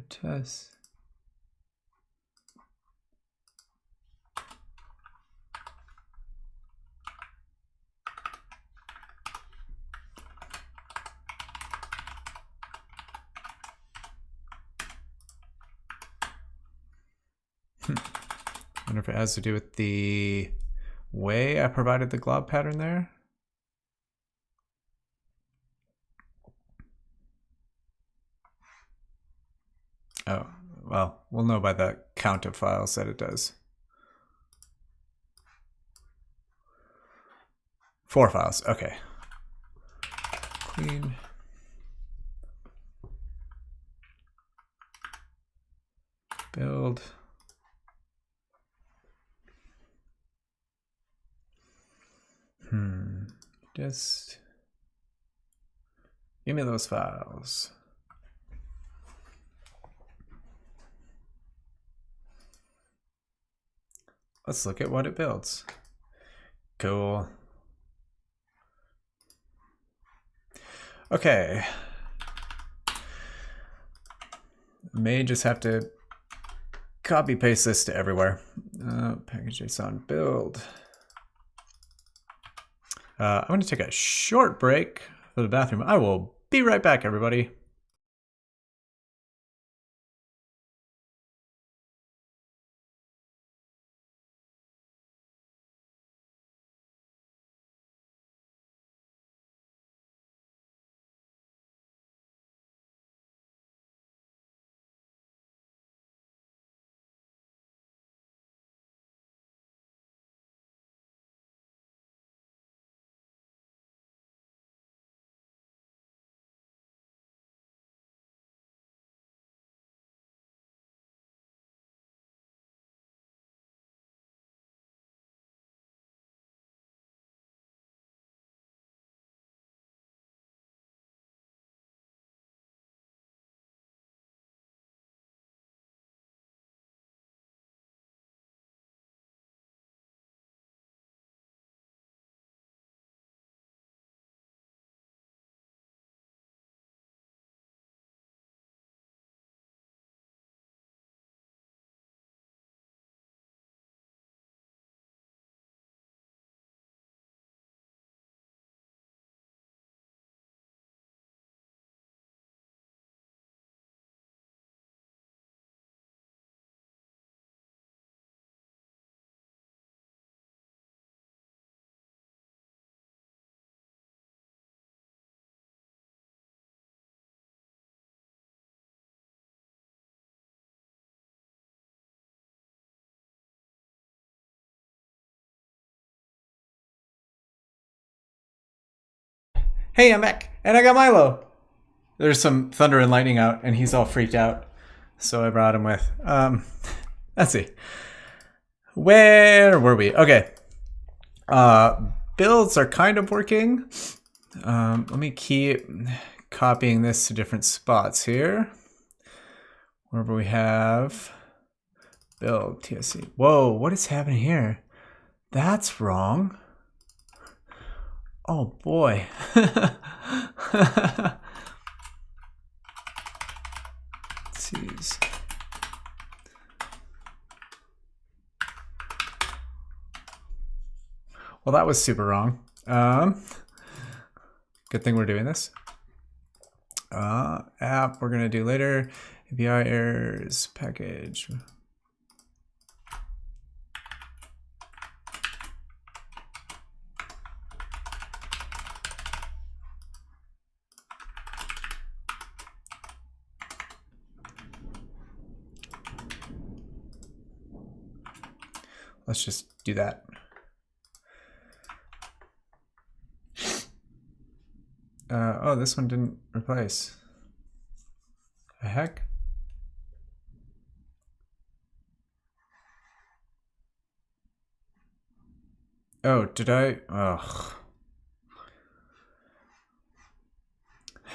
Test. I wonder if it has to do with the way I provided the glob pattern there. Oh, well, we'll know by the count of files that it does. 4 files, okay. Clean. Build. Just give me those files. Let's look at what it builds. Cool. Okay. May just have to copy paste this to everywhere. Package.json build. I'm going to take a short break for the bathroom. I will be right back, everybody. Hey, I'm back, and I got Milo. There's some thunder and lightning out, and he's all freaked out, so I brought him with. Let's see. Where were we? Okay. Builds are kind of working. Let me keep copying this to different spots here. Wherever we have build ts-jest. Whoa, what is happening here? That's wrong. Oh boy. Jeez. Well, that was super wrong. Good thing we're doing this. App we're gonna do later. API errors, package. Let's just do that. Oh, this one didn't replace. The heck? Oh, did I? Ugh.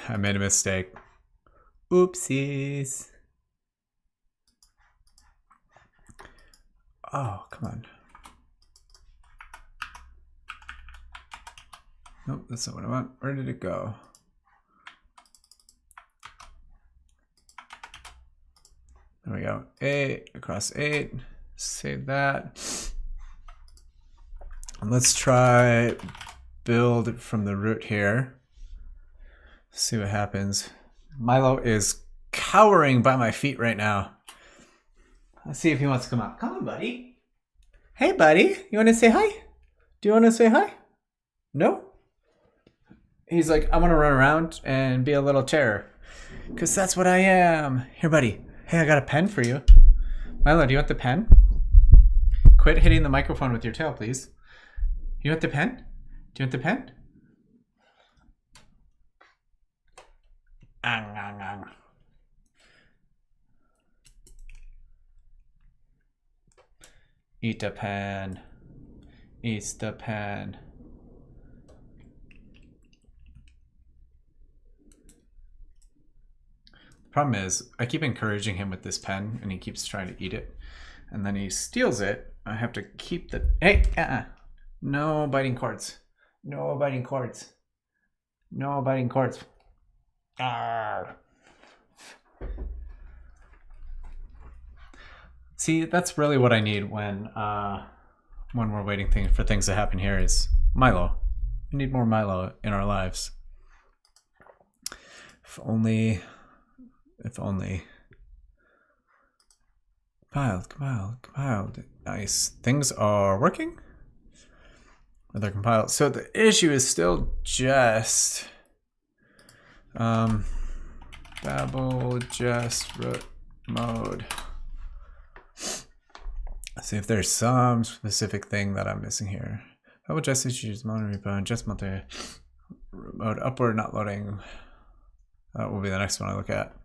I made a mistake. Oopsies. Oh, come on. Nope, that's not what I want. Where did it go? There we go. 8 across 8. Save that. And let's try build from the root here. See what happens. Milo is cowering by my feet right now. Let's see if he wants to come out. Come on, buddy. Hey, buddy. You want to say hi? Do you want to say hi? No? He's like, I want to run around and be a little terror. Because that's what I am. Here, buddy. Hey, I got a pen for you. Milo, do you want the pen? Quit hitting the microphone with your tail, please. You want the pen? Do you want the pen? Eat the pen. Eat the pen. The problem is, I keep encouraging him with this pen, and he keeps trying to eat it. And then he steals it. I have to keep the... Hey! No biting cords. No biting cords. No biting cords. Arr. See, that's really what I need when we're waiting for things to happen here is Milo. We need more Milo in our lives. If only... Compiled. Nice. Things are working? Or they're compiled. So the issue is still just Babel jest root mode. Let's see if there's some specific thing that I'm missing here. Babel jest issues mono repo and just multi mode upward not loading. That will be the next one I look at.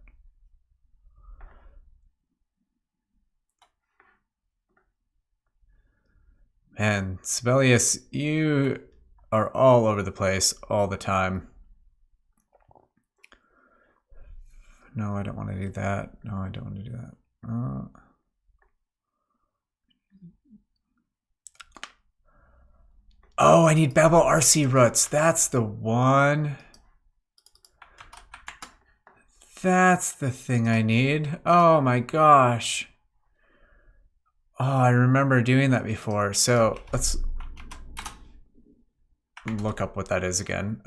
Man, Sibelius, you are all over the place all the time. No, I don't want to do that. No, I don't want to do that. Oh, I need Babel RC roots. That's the one. That's the thing I need. Oh my gosh. Oh, I remember doing that before. So let's look up what that is again.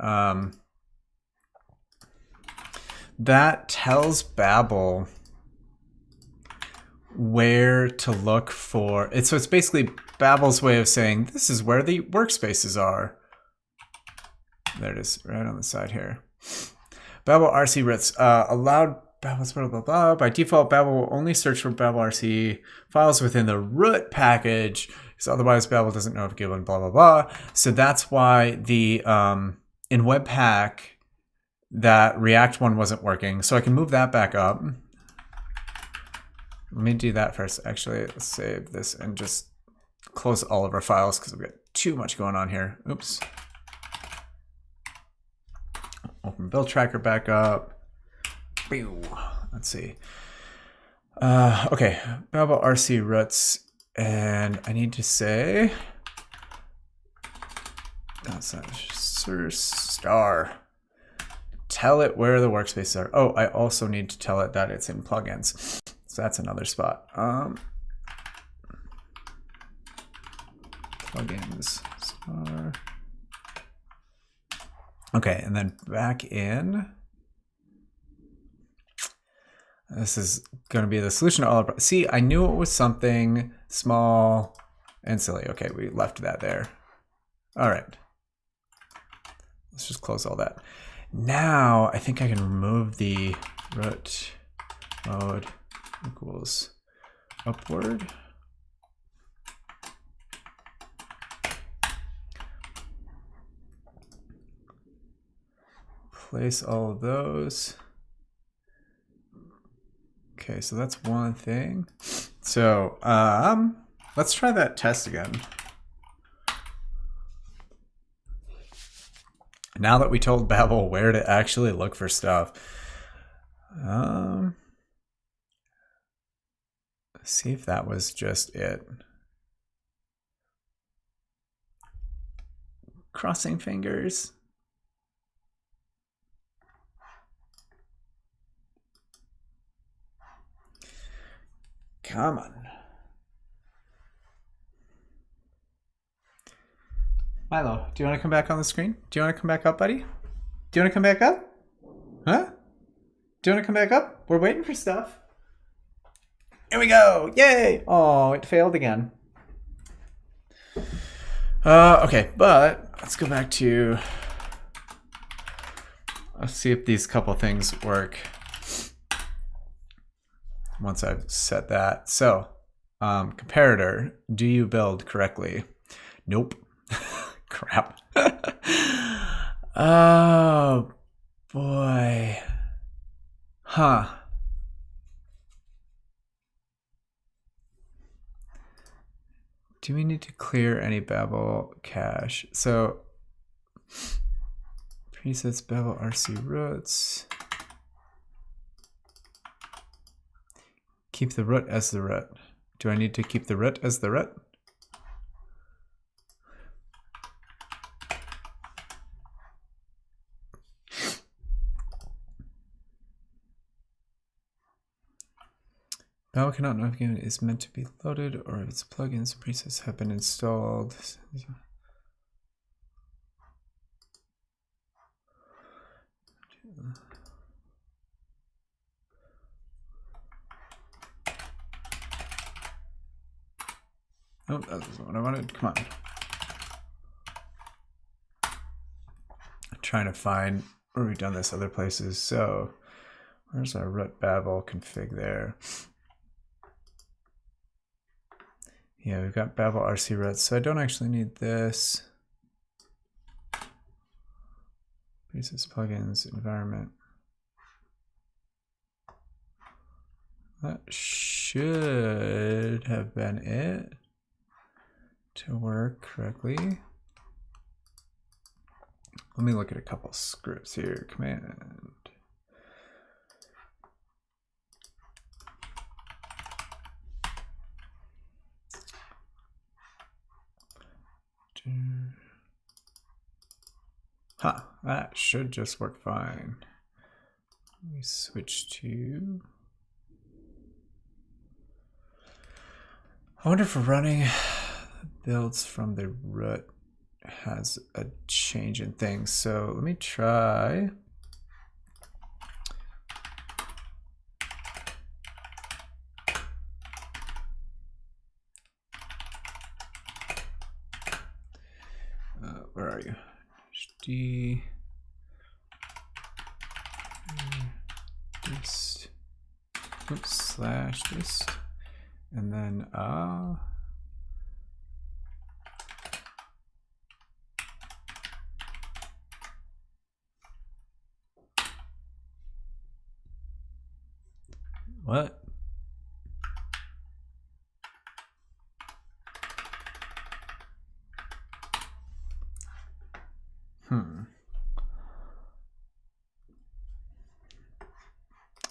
That tells Babel where to look for it. So it's basically Babel's way of saying this is where the workspaces are. There it is, right on the side here. Babel RC roots allowed Babel's blah blah blah. By default, Babel will only search for Babel RC files within the root package, because otherwise Babel doesn't know if given blah blah blah. So that's why the in webpack that React one wasn't working. So I can move that back up. Let me do that first. Actually, let's save this and just close all of our files because we've got too much going on here. Oops. Open build tracker back up. Let's see. Okay, Babel RC roots, and I need to say that's not star. Tell it where the workspaces are. Oh, I also need to tell it that it's in plugins. So that's another spot. Plugins star. Okay, and then back in. This is going to be the solution to all our... See, I knew it was something small and silly. Okay, we left that there. All right. Let's just close all that. Now, I think I can remove the root mode equals upward. Place all of those. Okay, so that's one thing. So let's try that test again. Now that we told Babel where to actually look for stuff. See if that was just it. Crossing fingers. Come on. Milo, do you want to come back on the screen? Do you want to come back up, buddy? Do you want to come back up? Huh? Do you want to come back up? We're waiting for stuff. Here we go. Yay. Oh, it failed again. Okay, but let's go back to... Let's see if these couple things work. once I've set that. So comparator, do you build correctly? Nope. Crap. Oh boy. Huh. Do we need to clear any Babel cache? So presets Babel RC roots. Keep the root as the root. Do I need to keep the root as the root? Babel cannot know if a game is meant to be loaded or if its plugins and presets have been installed. Oh, that wasn't what I wanted. Come on. I'm trying to find where we've done this other places. So where's our root Babel config there? Yeah, we've got Babel RC roots, so I don't actually need this. Presets, plugins, environment. That should have been it to work correctly. Let me look at a couple scripts here. Command. Huh, that should just work fine. Let me switch to... I wonder if running builds from the root has a change in things. So let me try. Where are you? HD dist, oops, slash dist, and then what?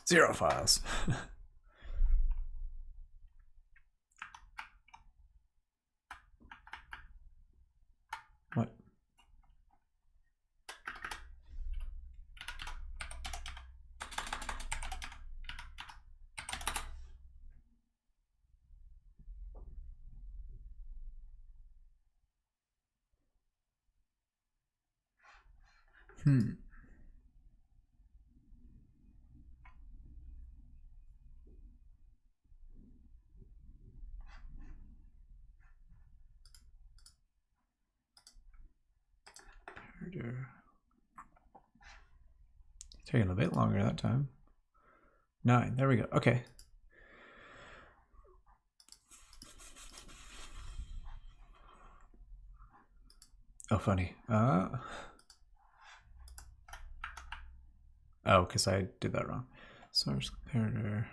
Zero files. What? Taking a bit longer that time. 9, there we go. Okay. Oh, funny. Oh, because I did that wrong. Source comparator.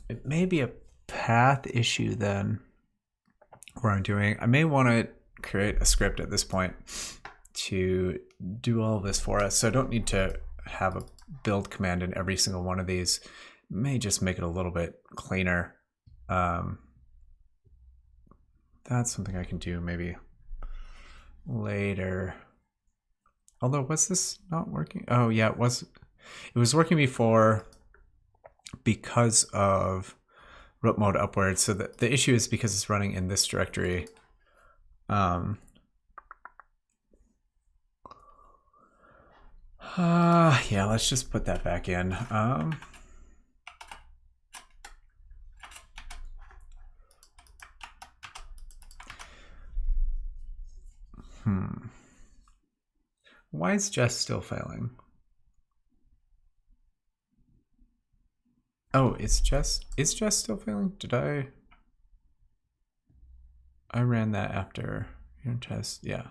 It may be a path issue then. Where I'm doing, I may want to create a script at this point to do all of this for us. So I don't need to have a build command in every single one of these. It may just make it a little bit cleaner. That's something I can do maybe later. Although, was this not working? Oh yeah, it was working before because of root mode upwards. So the issue is because it's running in this directory. Yeah, let's just put that back in. Why is Jess still failing? Oh, is Jess still failing? Did I ran that after unit test, yeah.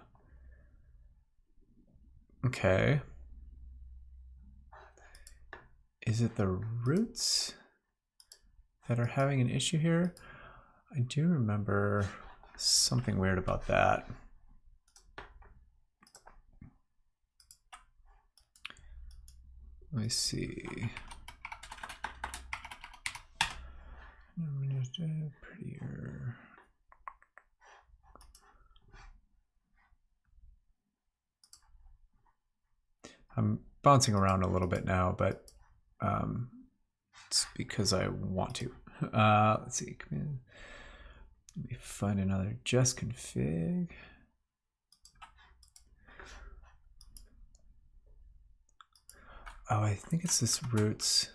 Okay. Is it the roots that are having an issue here? I do remember something weird about that. Let me see. Prettier. I'm bouncing around a little bit now, but it's because I want to. Let's see. Let me find another just config. Oh, I think it's this roots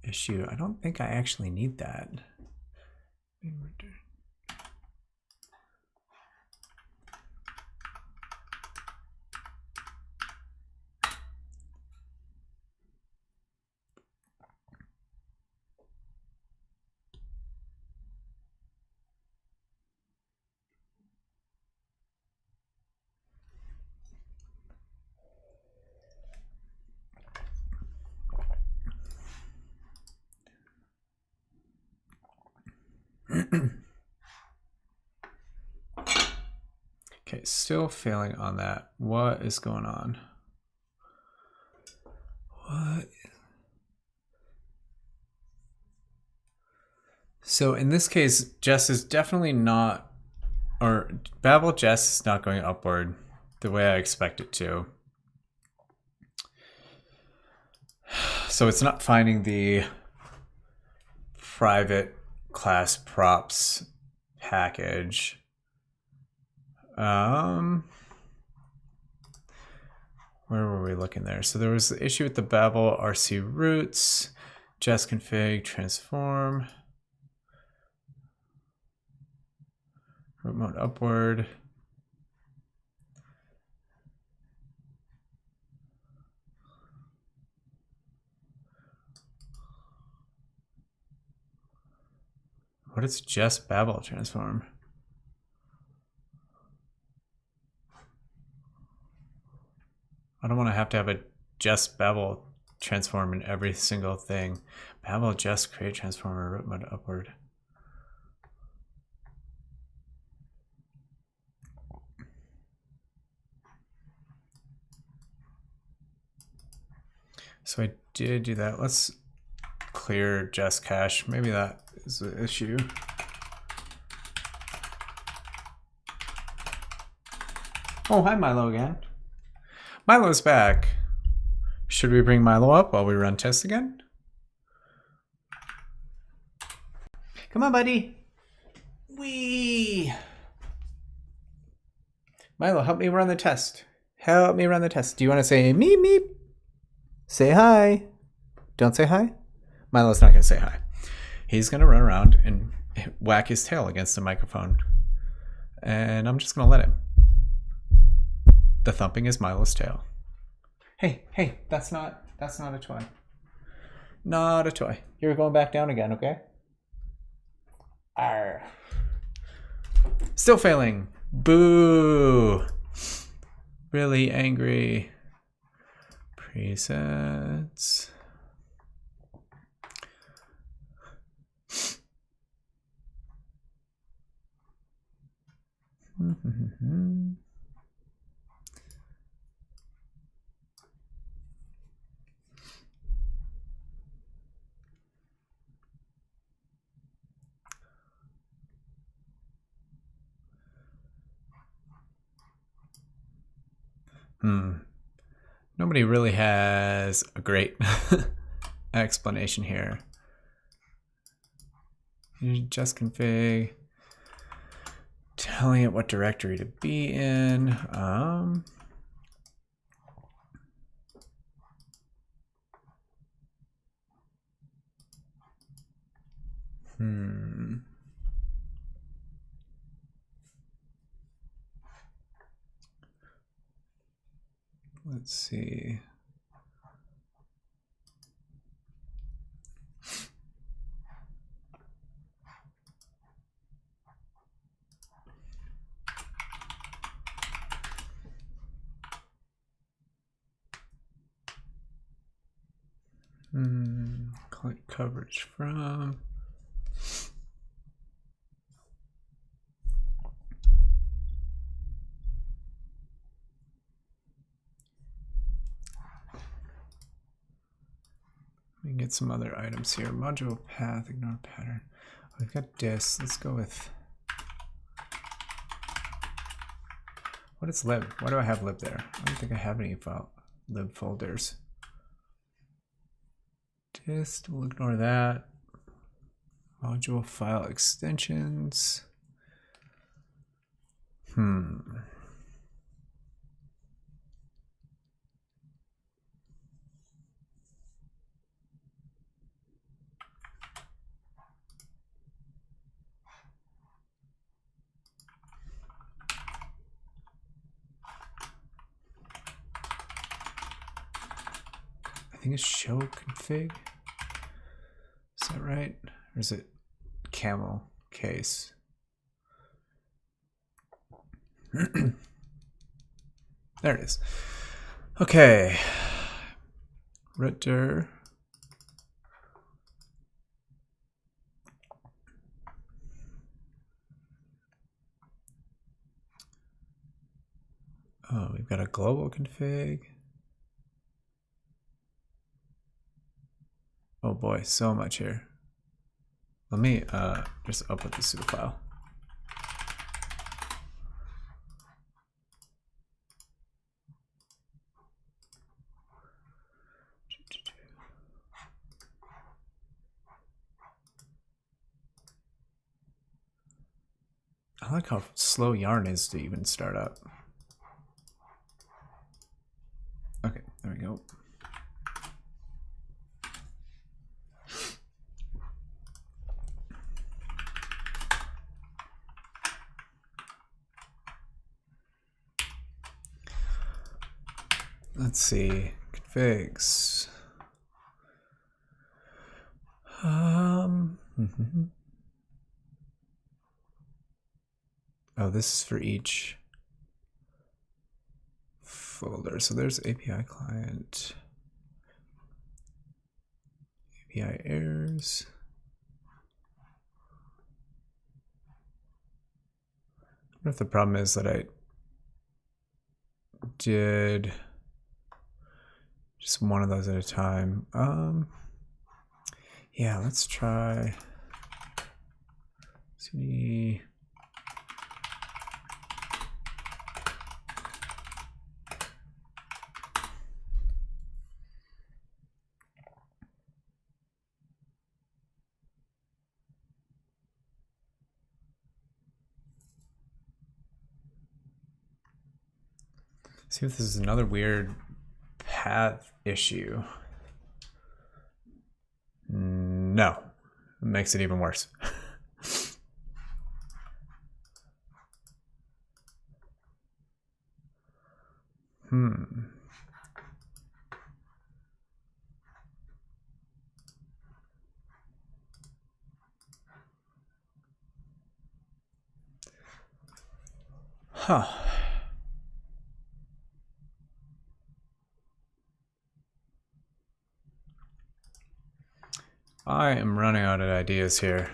issue. I don't think I actually need that. Okay, still failing on that. What is going on? What? So in this case, Jess is definitely not, or Babel Jess is not going upward the way I expect it to. So it's not finding the private class props package. Where were we looking there? So there was the issue with the Babel RC roots, Jess config, transform, root mode upward. What is Jess Babel transform? I don't want to have a Jess Babel transform in every single thing. Babel Jess create transformer root mode upward. So I did do that. Let's clear Jess cache. Maybe that is the issue. Oh, hi Milo again. Milo's back. Should we bring Milo up while we run tests again? Come on, buddy. Wee. Milo, help me run the test. Help me run the test. Do you want to say meep meep? Say hi. Don't say hi. Milo's not going to say hi. He's going to run around and whack his tail against the microphone. And I'm just going to let him. The thumping is Milo's tail. Hey, hey, that's not a toy. Not a toy. You're going back down again, okay? Arr. Still failing. Boo. Really angry. Presets. Nobody really has a great explanation here. Just config, telling it what directory to be in. let's see. Click coverage from. We can get some other items here. Module path, ignore pattern. We've got dis. Let's go with. What is lib? Why do I have lib there? I don't think I have any lib folders. Dist, we'll ignore that. Module file extensions. I think it's show config. Is that right? Or is it camel case? There it is. Okay. Root-dir. Oh, we've got a global config. Oh boy, so much here. Let me just upload the sudo file. I like how slow yarn is to even start up. Okay, there we go. Let's see, configs. Oh, this is for each folder. So there's API client, API errors. I wonder if the problem is that I did just one of those at a time. Yeah, let's try. See. See if this is another weird path issue. No, it makes it even worse. Huh. I am running out of ideas here.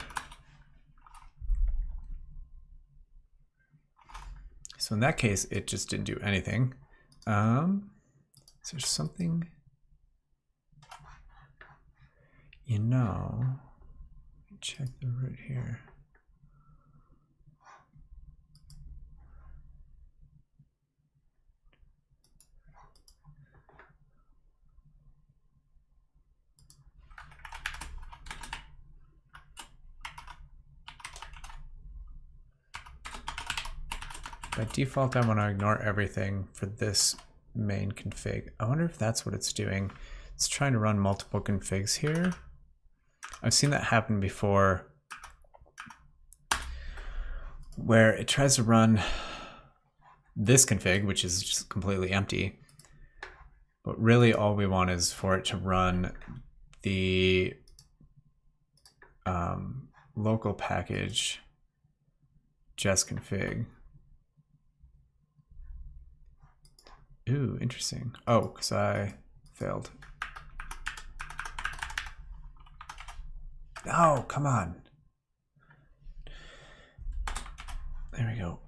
So in that case, it just didn't do anything. Is there something, you know, let me check the root here. By default, I want to ignore everything for this main config. I wonder if that's what it's doing. It's trying to run multiple configs here. I've seen that happen before, where it tries to run this config, which is just completely empty, But really all we want is for it to run the local package jest config. Ooh, interesting. Oh, because I failed. Oh, come on. There we go.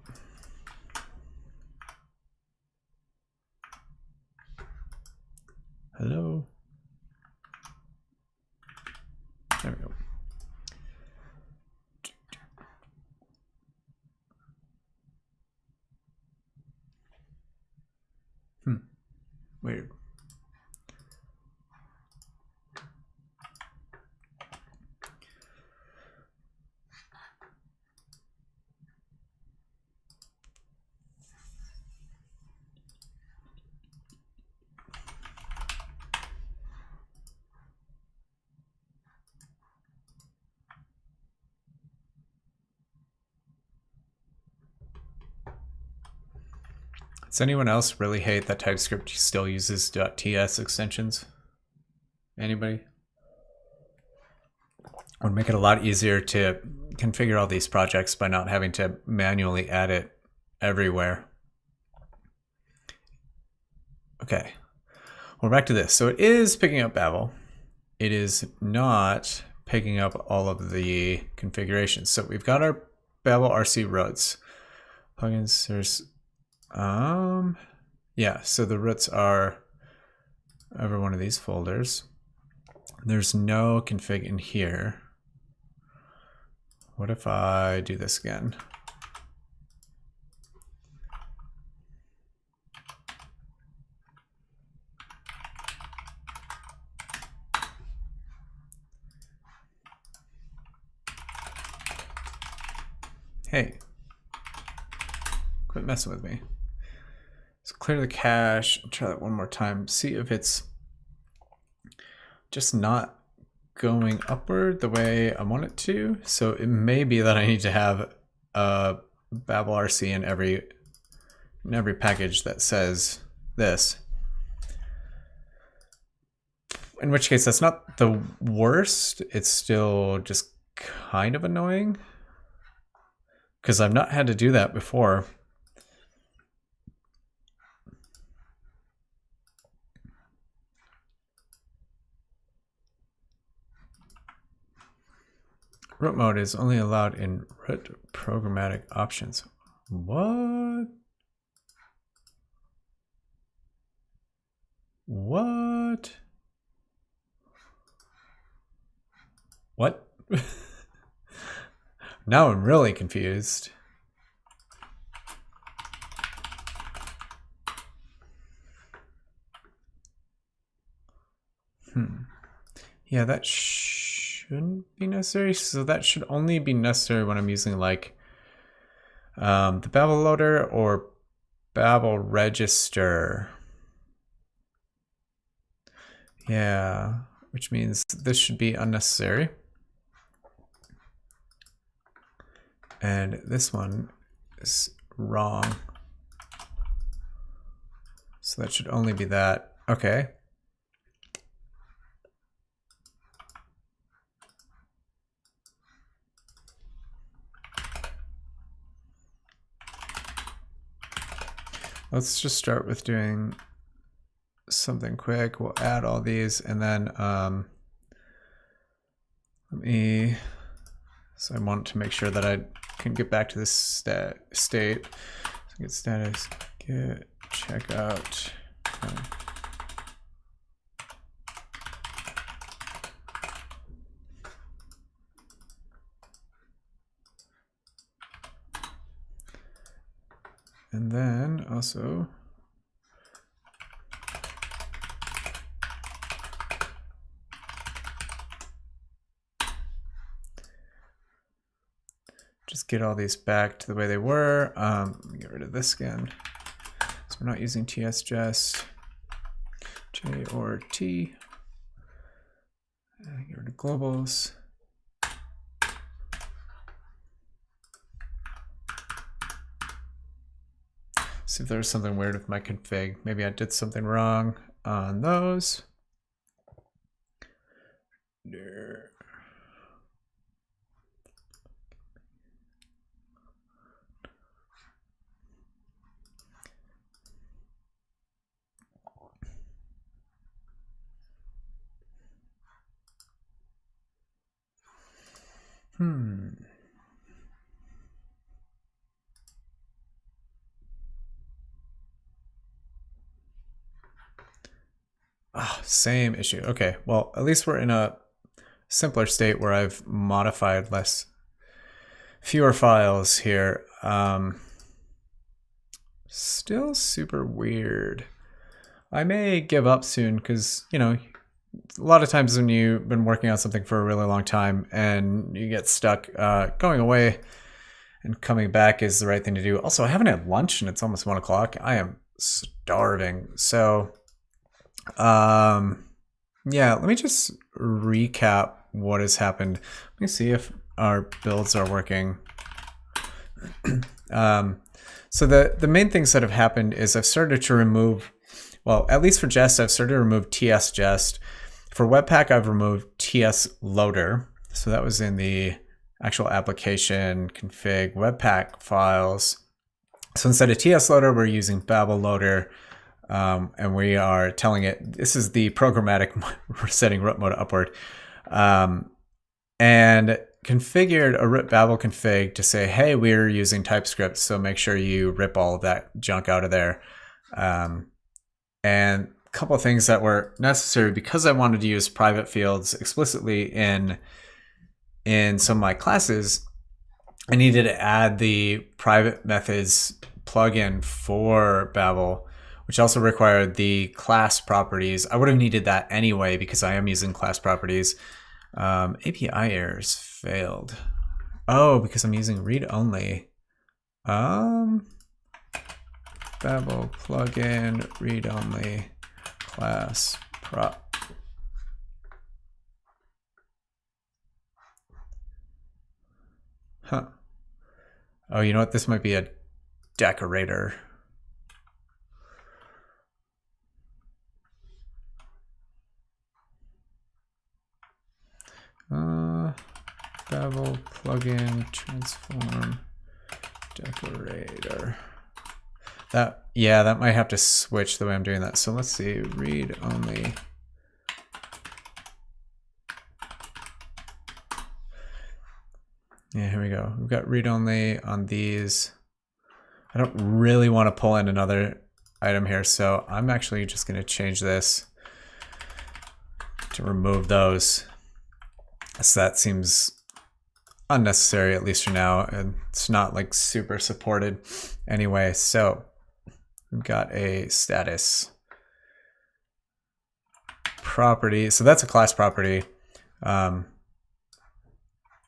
Hello. There we go. Weird. Does anyone else really hate that TypeScript still uses .ts extensions? Anybody? Would make it a lot easier to configure all these projects by not having to manually add it everywhere. Okay, we're back to this. So it is picking up Babel. It is not picking up all of the configurations. So we've got our Babel RC roots. Plugins, there's yeah, so the roots are every one of these folders. There's no config in here. What if I do this again? Hey, quit messing with me. So clear the cache, try that one more time. See if it's just not going upward the way I want it to. So it may be that I need to have a Babel RC in every package that says this. In which case, that's not the worst. It's still just kind of annoying because I've not had to do that before. Root mode is only allowed in root programmatic options. What? What? What? Now I'm really confused. Yeah, that shouldn't be necessary. So that should only be necessary when I'm using like the Babel loader or Babel register. Yeah, which means this should be unnecessary. And this one is wrong. So that should only be that. Okay. Let's just start with doing something quick. We'll add all these and then so I want to make sure that I can get back to this state. So get status, get checkout. And then also just get all these back to the way they were. Let me get rid of this again. So we're not using ts-jest, J or T. Get rid of globals. See if there's something weird with my config. Maybe I did something wrong. on those. Same issue. Okay, well, at least we're in a simpler state where I've modified fewer files here. Still super weird. I may give up soon because, you know, a lot of times when you've been working on something for a really long time and you get stuck, going away and coming back is the right thing to do. Also, I haven't had lunch and it's almost 1 o'clock. I am starving. So, yeah, let me just recap what has happened. Let me see if our builds are working. So the main things that have happened is I've started to remove, well, at least for Jest, I've started to remove ts-jest. For webpack, I've removed ts-loader. So that was in the actual application config webpack files. So instead of ts-loader, we're using Babel loader. And we are telling it, this is the programmatic, we're setting root mode upward. And configured a rip Babel config to say, hey, we're using Typescript, so make sure you rip all of that junk out of there. And a couple of things that were necessary because I wanted to use private fields explicitly in some of my classes. I needed to add the private methods plugin for Babel, which also required the class properties. I would have needed that anyway because I am using class properties. API errors failed. Oh, because I'm using read only. Babel plugin read only class prop. Huh. Oh, you know what? This might be a decorator. Babel plugin transform decorator. That might have to switch the way I'm doing that. So let's see, read only. Yeah, here we go. We've got read only on these. I don't really want to pull in another item here, so I'm actually just going to change this to remove those. So that seems unnecessary, at least for now, and it's not like super supported anyway. So we've got a status property. So that's a class property.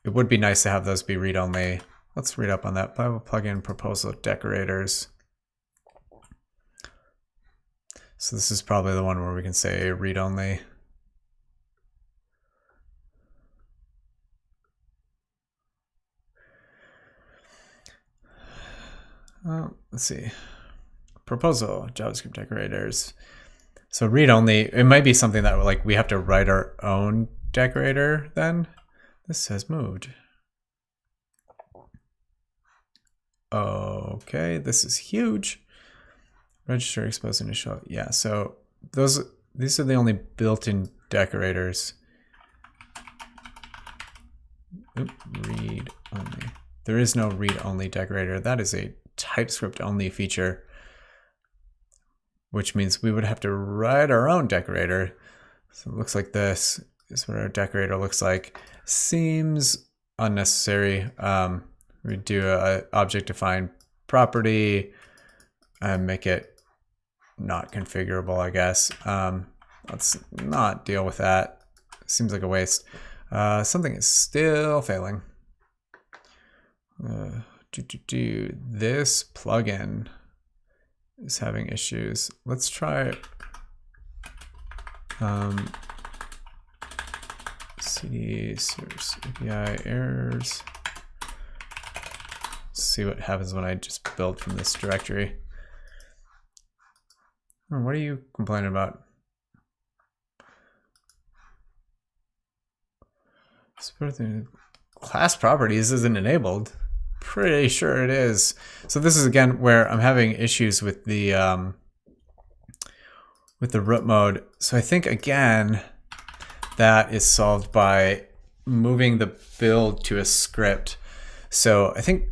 It would be nice to have those be read only. Let's read up on that. Babel plugin proposal decorators. So this is probably the one where we can say read only. Let's see. Proposal, JavaScript decorators. So read only, it might be something that like we have to write our own decorator then. This has moved. Okay, this is huge. Register, expose initial. Yeah, so these are the only built-in decorators. Oop, read only. There is no read only decorator. That is a TypeScript only feature, which means we would have to write our own decorator. So it looks like this is what our decorator looks like. Seems unnecessary. We do a object define property and make it not configurable, I guess. Let's not deal with that. Seems like a waste. Something is still failing. This plugin is having issues. Let's try cd source API errors. See what happens when I just build from this directory. What are you complaining about? Class properties isn't enabled. Pretty sure it is. So this is again where I'm having issues with the root mode. So I think again that is solved by moving the build to a script. So I think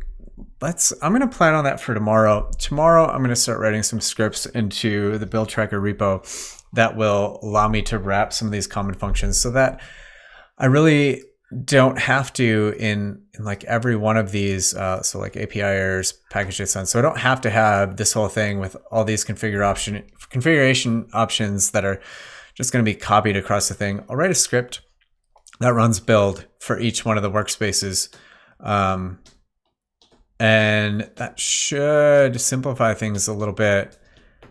I'm going to plan on that for tomorrow. Tomorrow I'm going to start writing some scripts into the build tracker repo that will allow me to wrap some of these common functions so that I really don't have to in like every one of these, so like API errors, package.json. So I don't have to have this whole thing with all these configuration options that are just going to be copied across the thing. I'll write a script that runs build for each one of the workspaces. And that should simplify things a little bit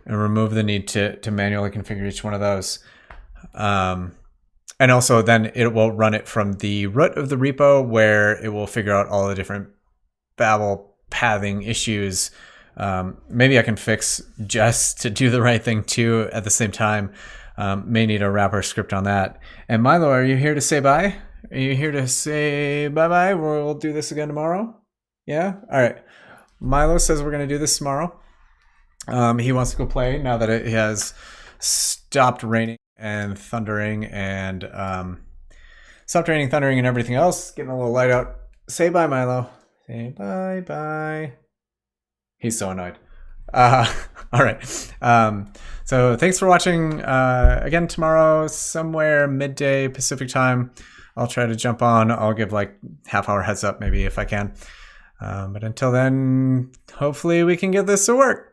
and remove the need to manually configure each one of those. And also then it will run it from the root of the repo where it will figure out all the different Babel pathing issues. Maybe I can fix jest to do the right thing too at the same time. May need a wrapper script on that. And Milo, are you here to say bye? Are you here to say bye-bye? We'll do this again tomorrow? Yeah? All right. Milo says we're going to do this tomorrow. He wants to go play now that it has stopped raining and thundering and thundering and everything else. Getting a little light out. Say bye, Milo. Say bye. He's so annoyed. All right. So thanks for watching. Again, tomorrow, somewhere midday Pacific time, I'll try to jump on. I'll give like half-hour heads up maybe if I can. But until then, hopefully we can get this to work.